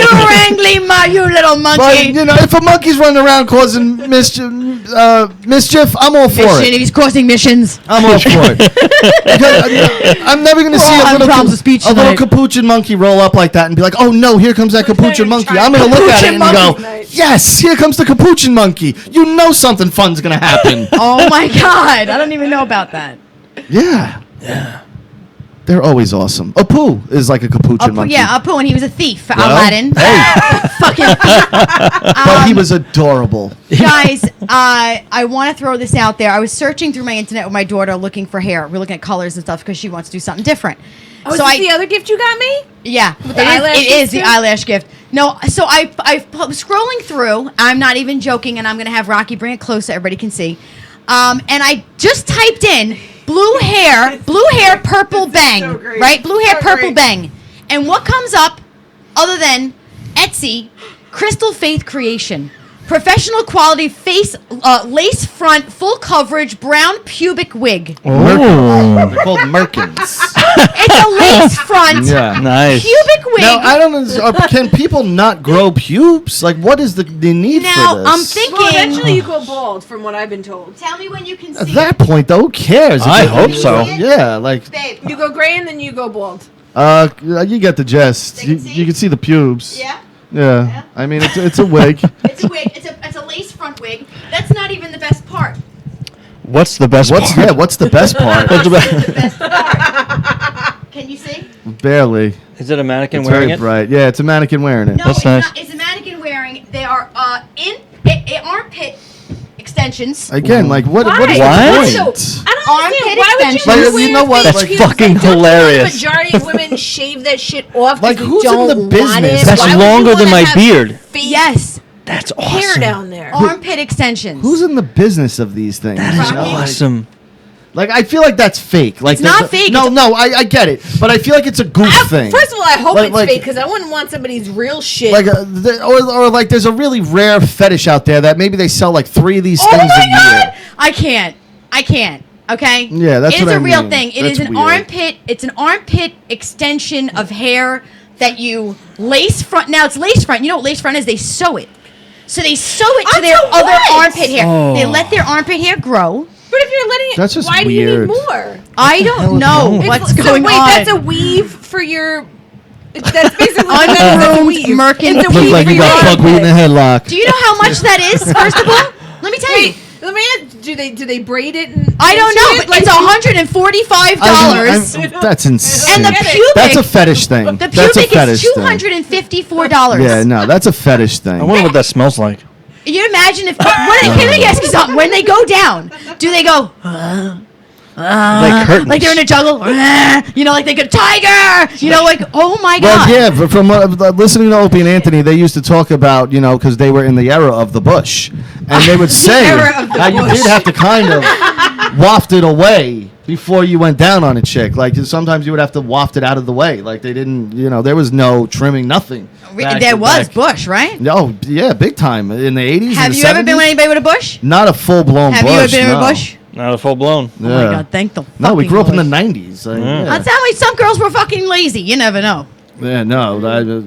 wrangly you little But, monkey. if a monkey's running around causing mischief, I'm all for Mission, it. if he's crossing missions. I'm all for it. Because I'm never going to see having problems with speech a little tonight. capuchin monkey roll up like that and be like, oh no, here comes that capuchin monkey. I'm going to look at it and go, yes, here comes the capuchin monkey. You know something fun's going to happen. Oh my God. I don't even know about that. Yeah. They're always awesome. Apu is like a capuchin monkey. Yeah, Apu, and he was a thief. Well, Aladdin. Hey, Fucking thief. but he was adorable. Guys, I want to throw this out there. I was searching through my internet with my daughter looking for hair. We're looking at colors and stuff because she wants to do something different. Oh, is this the other gift you got me? Yeah, the eyelash it is gift the too? eyelash gift. No, so I was scrolling through. I'm not even joking, and I'm going to have Rocky bring it close so everybody can see. And I just typed in blue hair, purple bang, so great. right? Blue hair, So purple great. bang. And what comes up other than Etsy, Crystal Faith Creation. Professional quality face, lace front, full coverage, brown pubic wig. Oh, They're called Merkins. It's a lace front, Yeah. nice. pubic wig. Now I don't know. Can people not grow pubes? Like, what is the need Now, for this? I'm thinking. Well, eventually you go bald, from what I've been told. Tell me when you can At see. that point, though, who cares? I If hope you- so. Yeah, like, Babe. You go gray and then you go bald. you get the gist. They can You, see? you can see the pubes. Yeah. Yeah. I mean, it's a wig. It's a wig. It's a lace front wig. That's not even the best part. What's the best What's part? What's the best part? What's the That's best? the best part. Can you see? Barely. Is it a mannequin It's wearing very it? bright. Yeah, it's a mannequin wearing it. No, That's it's nice. not. It's a mannequin wearing. They are armpit extensions. Again, like what? What is Why? the What? point? I don't Armpit understand. Why would you extensions. Like, you know what? fake That's pubes? fucking Like, don't hilarious. The majority of women shave that shit off. Like, 'cause they who's in don't the want business? it. That's Why would you longer than wanna my have beard. fake Yes, That's hair awesome. down there. armpit extensions. Who's in the business of these things? That you is know? Like- awesome. Like, I feel like that's fake. Like, It's not fake. No, I get it, but I feel like it's a goof thing. First of all, I hope Like- it's like- fake because I wouldn't want somebody's real shit. Like, or like, there's a really rare fetish out there that maybe they sell like 3 of these Oh things my a year. God! I can't. Okay. Yeah, that's It is what I a real mean. thing. It That's is an weird. armpit. It's an armpit extension of hair that you lace front. Now it's lace front. You know what lace front is? They sew it. So they sew it to their Onto other what? armpit hair. Oh. They let their armpit hair grow. but if you're letting it, That's just why do weird. you need more? I don't know going? what's So going wait, on. that's a weave for your. That's basically what that is. That's a Ungroomed weave. merkin- It's a Look weave Look like for you your got armpit. buckwheat in a headlock. Do you know how much that is? First of all, let me tell you. Wait, let me ask, do they braid it? And I don't into know, it? but Like, it's $145. That's insane. And the Get it. pubic, That's a fetish thing. the That's a pubic fetish is thing. $254. Yeah, no, that's a fetish thing. I wonder what that smells like. You imagine if can I ask you something? When they go down, do they go Like curtains. like they're in a jungle? You know, like they go tiger. You know, like oh my Well, god. yeah, but from listening to Opie and Anthony, they used to talk about, because they were in the era of the bush. And they would say era of the how you bush. did have to kind of waft it away before you went down on a chick. Like, sometimes you would have to waft it out of the way. Like, they didn't, there was no trimming, nothing. There was bush, right? Oh, yeah, big time. In the 80s Have and the you ever been 70s? with anybody with a bush? Not a full-blown bush. Have you ever been no. with a bush? Not a full blown. Yeah. Oh my god, thank the No, we fucking grew up in the Lord. 90s. Like, yeah. That's how some girls were fucking lazy. You never know. Yeah, no,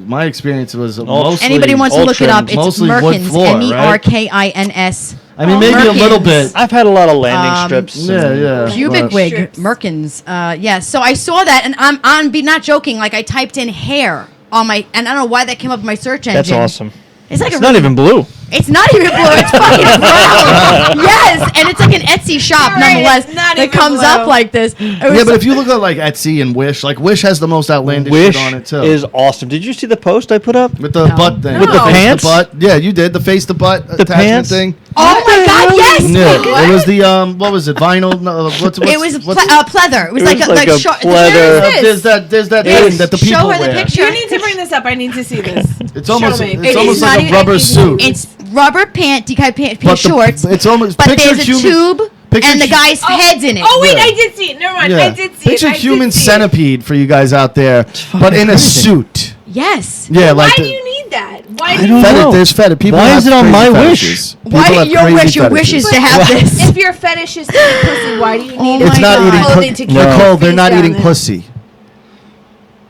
my experience was mostly. Anybody wants to old look it up? trims. It's Mostly wood Merkins, floor, right? Merkins. I mean, maybe a little Merkins. bit. I've had a lot of landing strips. Yeah, and- yeah. Pubic but- wig, Strips. Merkins. Yeah, so I saw that, and I'm not joking. Like I typed in hair on my, and I don't know why that came up in my search engine. That's awesome. It's like It's a not really- even blue. It's not even blue. It's fucking brown. Yes, and it's like an Etsy shop, You're right, nonetheless. it's not That even comes blue. up like this. Yeah, but if you look at like Etsy and Wish, like Wish has the most outlandish Wish shit on it too. is awesome. Did you see the post I put up? with the No. butt thing. With the face pants? to butt. Yeah, you did the face to butt attachment pants? thing. oh my god, yes. Yeah, it was the what was it? Vinyl? No, what's It was what's pleather. It was It like was a like a short. pleather. This. There's that Yes. thing that the Show people her the wear. picture. You need to bring this up. I need to see this. It's almost Show me. it's It almost is like not a even- rubber suit. It's rubber pant, decal pant But the- shorts. it's almost but picture there's a human- tube, picture and the hu- guy's head's in it. Oh wait, Yeah. I did see it. Never mind. Yeah. I did see Picture it. I did human see it. centipede for you guys out there, but in a suit. Yes. Yeah, Why like do the- you need that? Why I do you don't need know. There's fetish. People Why have is it on crazy my wish? fetishes. Why People have your crazy wish? Your fetishes. wish is to have this. If your fetish is to eat pussy, why do you need Oh It's my not God. eating clothing pussy. to keep No. your Nicole, they're face not down eating there? pussy.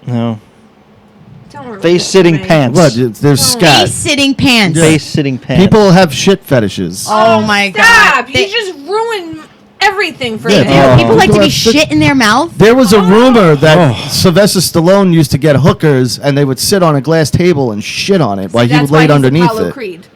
No. Don't repeat Face it sitting to me. pants. What? There's scat. Face sitting pants. Yeah. Face sitting pants. People have shit fetishes. Oh my Stop! god. You just ruined everything for Yeah, me. dude. People like to People be have shit in their mouth. There was a rumor that Oh. Sylvester Stallone used to get hookers, and they would sit on a glass table and shit on it while he That's would why lay he's underneath Apollo it. Creed.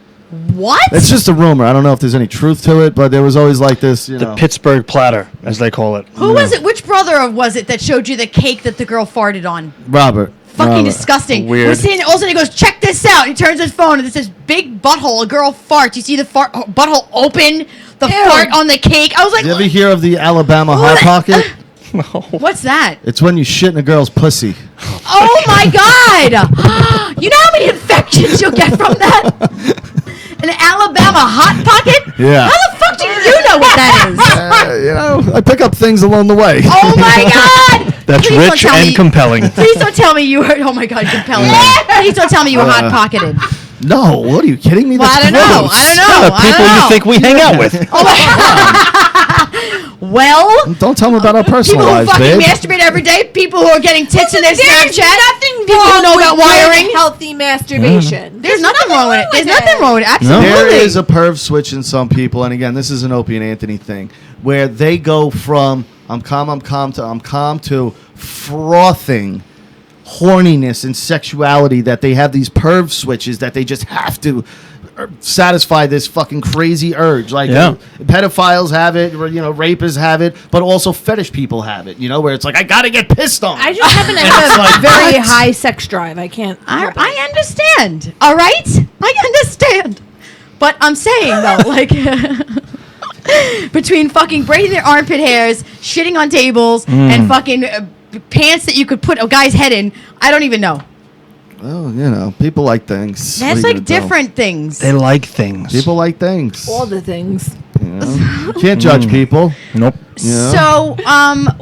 What? It's just a rumor. I don't know if there's any truth to it, but there was always like this, you The know. Pittsburgh platter, as they call it. Who was it? Which brother was it that showed you the cake that the girl farted on? Robert. Fucking Robert. disgusting. Weird. We're sitting, all of a sudden he goes, check this out. He turns his phone and it says, big butthole. A girl farts. You see the butthole open, the fart on the cake. I was like, Did you ever hear of the Alabama Hot Pocket? what's that? It's when you shit in a girl's pussy. Oh my God. You know how many infections you'll get from that? An Alabama Hot Pocket? Yeah. How the fuck do you know what that is? You know, I pick up things along the way. Oh my God. That's Please don't rich tell and me- compelling. Please don't tell me you heard. Oh my God, compelling. Please don't tell me you were hot pocketed. No, what are you kidding me? Well, I That's don't know. gross. I don't know. The people you think we hang out with. Well, Don't tell me about our personal people who lives, fucking babe. masturbate every day, people who are getting tits in their There's Snapchat, nothing people who wrong know with about good, wiring. healthy masturbation. There's nothing wrong with it. There's with nothing it. wrong with it. Absolutely. There is a perv switch in some people, and again, this is an Opie and Anthony thing, where they go from I'm calm to frothing horniness and sexuality, that they have these perv switches that they just have to satisfy this fucking crazy urge. Like Yeah. pedophiles have it, or, you know, rapists have it, but also fetish people have it, you know, where it's like, I gotta get pissed on. I just happen to have a like, very what? high sex drive. I can't. help it. I understand. All right? I understand. But I'm saying, though, like, between fucking braiding their armpit hairs, shitting on tables, and fucking pants that you could put a guy's head in, I don't even know. Well, you know, people like things. What are That's you like gonna do? different things. They like things. People like things. All the things. You know? You can't judge people. Nope. Yeah. So,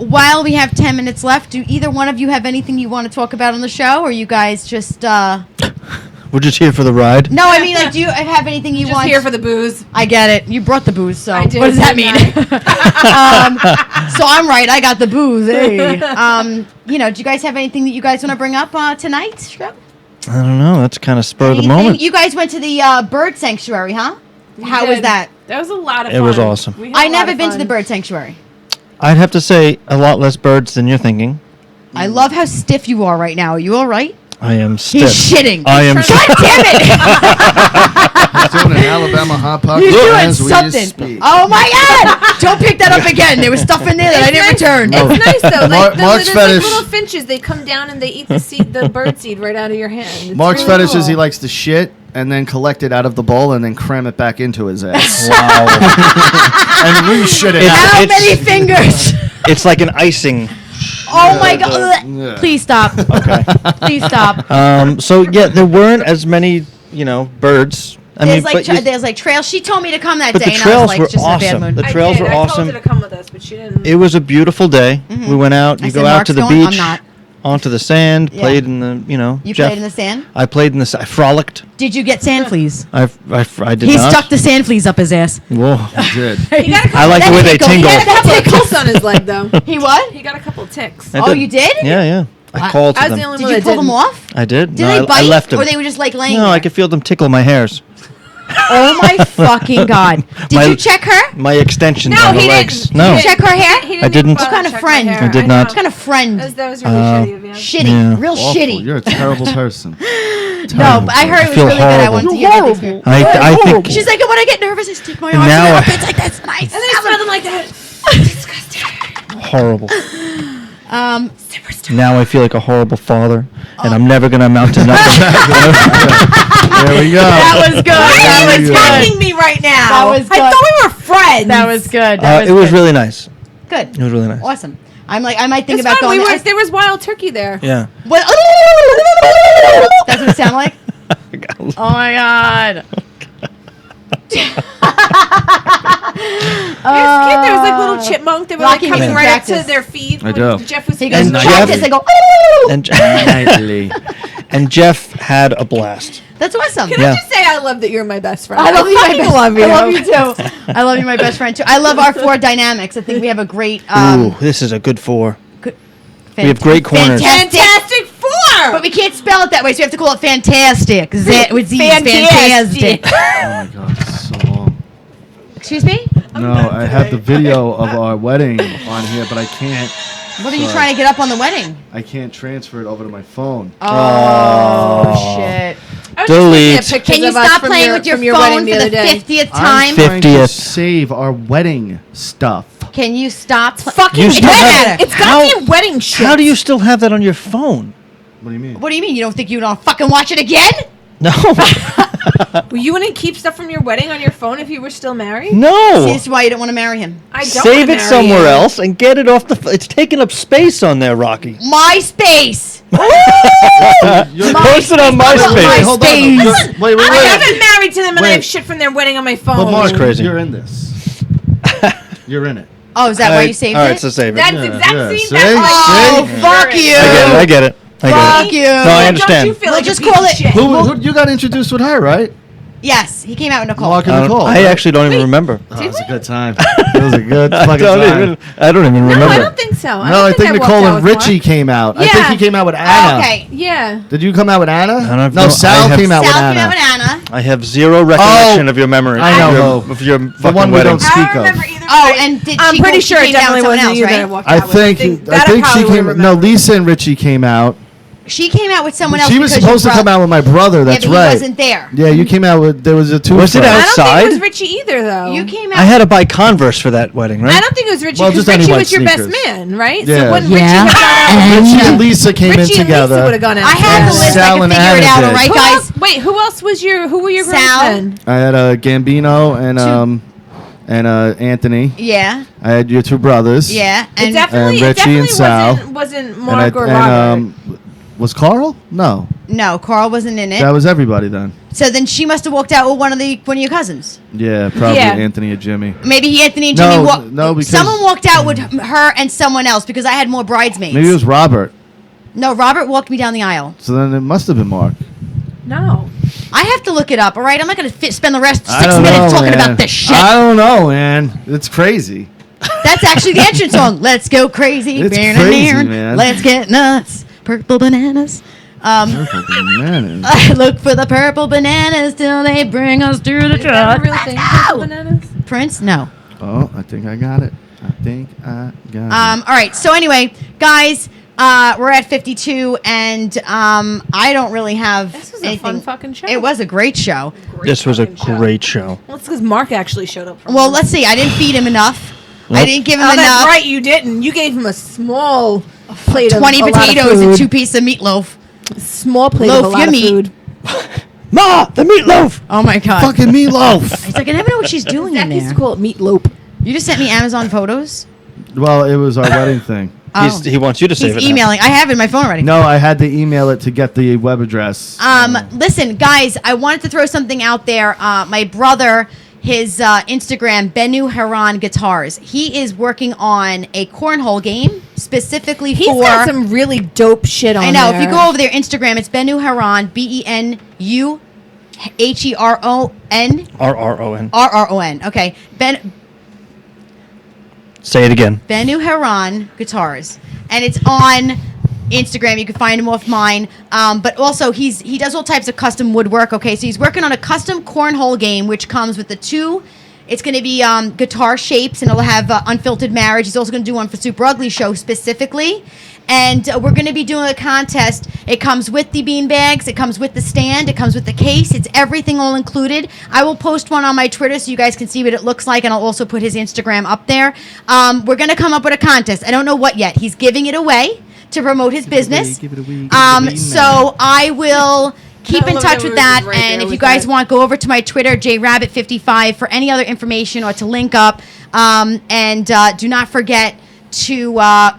while we have 10 minutes left, do either one of you have anything you want to talk about on the show, or you guys just, We're just here for the ride. No, I mean, like, do you have anything you Just want? here for the booze. I get it. You brought the booze, so I did, what does that mean? didn't So I'm right. I got the booze. Hey. You know, do you guys have anything that you guys want to bring up tonight? I don't know. That's kind of spur of the Anything? moment. You guys went to the bird sanctuary, huh? How was did. that? That was a lot of It fun. was awesome. We had I a lot never of been to fun. the bird sanctuary. I'd have to say a lot less birds than you're thinking. I love how stiff you are right now. Are you all right? I am stiff. He's shitting. I am God damn it! He's doing an Alabama Hot Pocket He's doing as we something. speak. Oh my God! Don't pick that up again. There was stuff in there that I didn't return. It's nice though. Like Mark's there's like fetish- little finches. They come down and they eat the seed, the bird seed right out of your hand. It's Mark's really fetish is he cool. likes to shit and then collect it out of the bowl and then cram it back into his ass. Wow. And re-shit it It's- out. How it's- many fingers? It's like an icing. Oh my God! Yeah. Please stop. Okay. Please stop. So yeah, there weren't as many, birds. I mean, There's like there's like trails. She told me to come that but day, the and I was trails like, were just in a bad awesome. mood. The I trails did. were I awesome. told her to come with us, but she didn't. It was a beautiful day. We went out. I You said, go out "Mark's to the going?" I'm beach, not. onto the sand, Yeah. played in the, You Jeff- played in the sand. I played in the. I frolicked. Did you get sand fleas? I did He not. stuck the sand fleas up his ass. Whoa. Did. He got a couple, I like the way they tickle. tingle. Yeah, he got a couple of ticks on his leg though. He what? He got a couple of ticks. I Oh, you did? Yeah, yeah. I called to I was them. the only Did one you that pull them didn't. off? I did. Did No, they bite? I left them. Or they were just like laying No, there? I could feel them tickle my hairs. Oh my fucking God! Did My- you check her? My extensions No, on the he legs. didn't. No. Did you check her hair? He I didn't. even What bother kind to of check friend? my hair. I did know. not. What kind of friend? That was really shitty of you. Shitty, Yeah. real Awful. shitty. You're a terrible person. No, but I heard it was feel really good. I horrible. wanted to hear about the experience. I think. She's like, when I get nervous, I stick my arms in Now her I- armpits like that's nice. And they smell them like that. Horrible. Um, Now I feel like a horrible father, and I'm never gonna amount to nothing. There we go. that was good. That There was you go. Attacking good. me right now. That was I good. thought we were friends. That was good. It was good. really nice. good. It was really nice. Awesome. I'm like, I might think It's about fun. going. We were, there was wild turkey there. Yeah. What? That's what it sounded like. Oh my God. There was like little chipmunk. They were like Rocky coming makes right up practice. to their feet. I when do. Jeff was He goes, And practice. Jeff- I go, And Nightly. and Jeff had a blast. that's awesome. Can Yeah. I just say I love that you're my best friend? I love you, my fucking best. love you. I love you too. I love you, my best friend too. I love our four dynamics. I think we have a great. Ooh, this is a good four. We have great corners. Fantastic Four. But we can't spell it that way, so we have to call it fantastic. With Z's, Fantastic. fantastic. Oh my god, it's so long. Excuse me? No, I have the video of our wedding on here, but I can't. What are you Sorry. trying to get up on the wedding? I can't transfer it over to my phone. Oh, shit. I was just looking Delete. at pictures Can you of us stop from playing your, with your from your phone wedding for the the other day. 50th I'm time? trying to 50th. save our wedding stuff. Can you stop? Fucking You still have- wedding. It's How- goddamn wedding shit. How do you still have that on your phone? What do you mean? What do you mean? You don't think you don't fucking watch it again? No. Well, you wouldn't keep stuff from your wedding on your phone if you were still married? See, No. this is why you don't want to marry him. I don't Save wanna it marry somewhere you. else and get it off the. It's taking up space on there, Rocky. MySpace. Post it on MySpace. Hold on. MySpace. Wait. I haven't married to them and I Wait. have shit from their wedding on my phone. But Mark, That's crazy. you're in this. You're in it. Oh, is that why you saved All it? right, so save it. That's Yeah, exactly yeah. that's See? Oh, See? fuck you. I get it. Fuck you. No, I Don't understand. you feel We'll like just a piece call of it- shit? Who you got introduced with her, right? Yes, he came out with Nicole. Mark and Nicole. I actually don't even remember. Oh, it was a good time. It was a good I fucking don't time. even No, remember. I don't think so. No, I think walked Nicole out and with Richie Mark. came out. I Yeah. think he came out with Anna. Oh, okay. Yeah. Did you come out with Anna? don't know. No, Sal I have- came out with Sal Anna. came out with Anna. I have zero recollection of your memory. I know, of your the fucking one we wedding. don't speak I of. remember either Oh, way. and did I'm she pretty go- sure she it came down with definitely someone wasn't else, you that I right? walked I out with. think that she probably came. would've No, remembered. Lisa and Richie came out. She came out with someone else. She was because supposed to your come out with my brother. Yeah, That's but right. he wasn't there. Yeah, you came out with. There was a two. Was it I don't think outside? it was Richie either, though. You came out. I had to buy Converse for that wedding, right? I don't think it was Richie Well, because just any Richie white was your best sneakers. man, right? Yeah. So when Yeah. Richie had gone out, Richie and Lisa came Richie in and Lisa would together. have gone out. I have the together. list. I Sal can and figure it Anna out. did. All right, Who guys. else? Wait, who else was your? Who were your Sal. groomsmen? I had Gambino and Anthony. Yeah, I had your two brothers. yeah, It and definitely, and Richie and Sal. wasn't And Mark or Robert. Was Carl? No, no, Carl wasn't in it. that was everybody then. So then she must have walked out with one of your cousins. Yeah, probably Yeah. Anthony or Jimmy. Maybe Anthony and No, Jimmy walked. no, because- someone walked out with her and someone else because I had more bridesmaids. Maybe it was Robert. No, Robert walked me down the aisle. So then it must have been Mark. No. I have to look it up. All right, I'm not going to spend the rest I 6 don't minutes know, talking man. about this shit. I don't know, man. It's crazy. That's actually the entrance song. Let's go crazy. It's crazy, man. Let's get nuts. Purple bananas. Purple bananas. I look for the purple bananas till they bring us through the Is that a truck. real thing? Purple bananas? Prince? No. Oh, I think I got it. All right. So anyway, guys, we're at 52, and I don't really have This was a anything. fun fucking show. It was a great show. This was a fucking show. great show. Well, it's because Mark actually showed up. Well, let's see. I didn't feed him enough. I Nope. didn't give him Oh, enough. that's right. You didn't. You gave him a small plate 20 of a lot of potatoes and food. 2 pieces of meatloaf. Small plate Loaf of a lot your of meat. food. Ma, the meatloaf. Oh my god. Fucking meatloaf. He's like, I never know what she's doing in Zach used there. to call it meatloaf. You just sent me Amazon photos. Well, it was our wedding thing. Oh. He wants you to save He's it. now. emailing. I have it in my phone already. No, I had to email it to get the web address. Listen, guys, I wanted to throw something out there. My brother, his Instagram, Benu Haran Guitars. He is working on a cornhole game specifically He's for. got some really dope shit on I know. there. If you go over their Instagram, it's Benu Haran, BENUHERON. RRON. RRON. Okay. Say it again. Benu Haran Guitars, and it's on Instagram. You can find him off mine. But also he does all types of custom woodwork. Okay, so he's working on a custom cornhole game, which comes with the two. It's going to be guitar shapes, and it'll have Unfiltered Marriage. He's also going to do one for Superuglyshow specifically. And we're going to be doing a contest. It comes with the bean bags. It comes with the stand. It comes with the case. It's everything all included. I will post one on my Twitter so you guys can see what it looks like, and I'll also put his Instagram up there. We're going to come up with a contest. I don't know what yet. He's giving it away to promote his business. Give it away. So I will keep I in love touch that with we're that. just right And there if you with guys that. want, go over to my Twitter, JRabbit55, for any other information or to link up. And do not forget to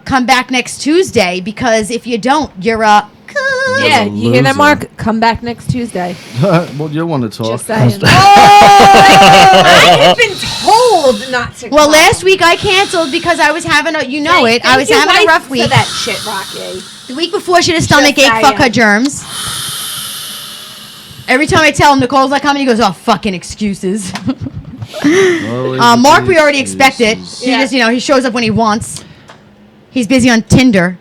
come back next Tuesday, because if you don't, you're a Yeah, you hear that, loser. Mark? Come back next Tuesday. Well, you want to talk. Just saying. I have been told not to. Well, come. last week I canceled because I was having I was Thank having you, a rough wife, week. For that shit, Rocky. The week before, she had a stomach Just ache. Fuck her saying. germs. Every time I tell him Nicole's not coming, he goes, "Oh, fucking excuses." Mark, we already expect it. He Yeah. just, he shows up when he wants. He's busy on Tinder.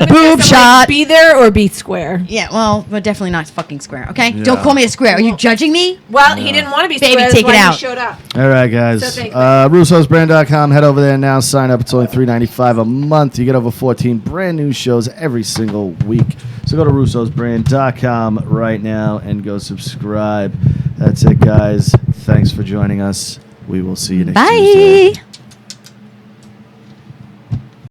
Boob shot. Be there or be square. Yeah, well, we're definitely not fucking square, okay? Yeah. Don't call me a square. Are you judging me? Well, he didn't want to be Baby, square. take That's it why out. He showed up. All right, guys. So thank you. Russo'sBrand.com. Head over there now. Sign up. It's only $3.95 a month. You get over 14 brand new shows every single week. So go to Russo'sBrand.com right now and go subscribe. That's it, guys. Thanks for joining us. We will see you next Tuesday. Bye.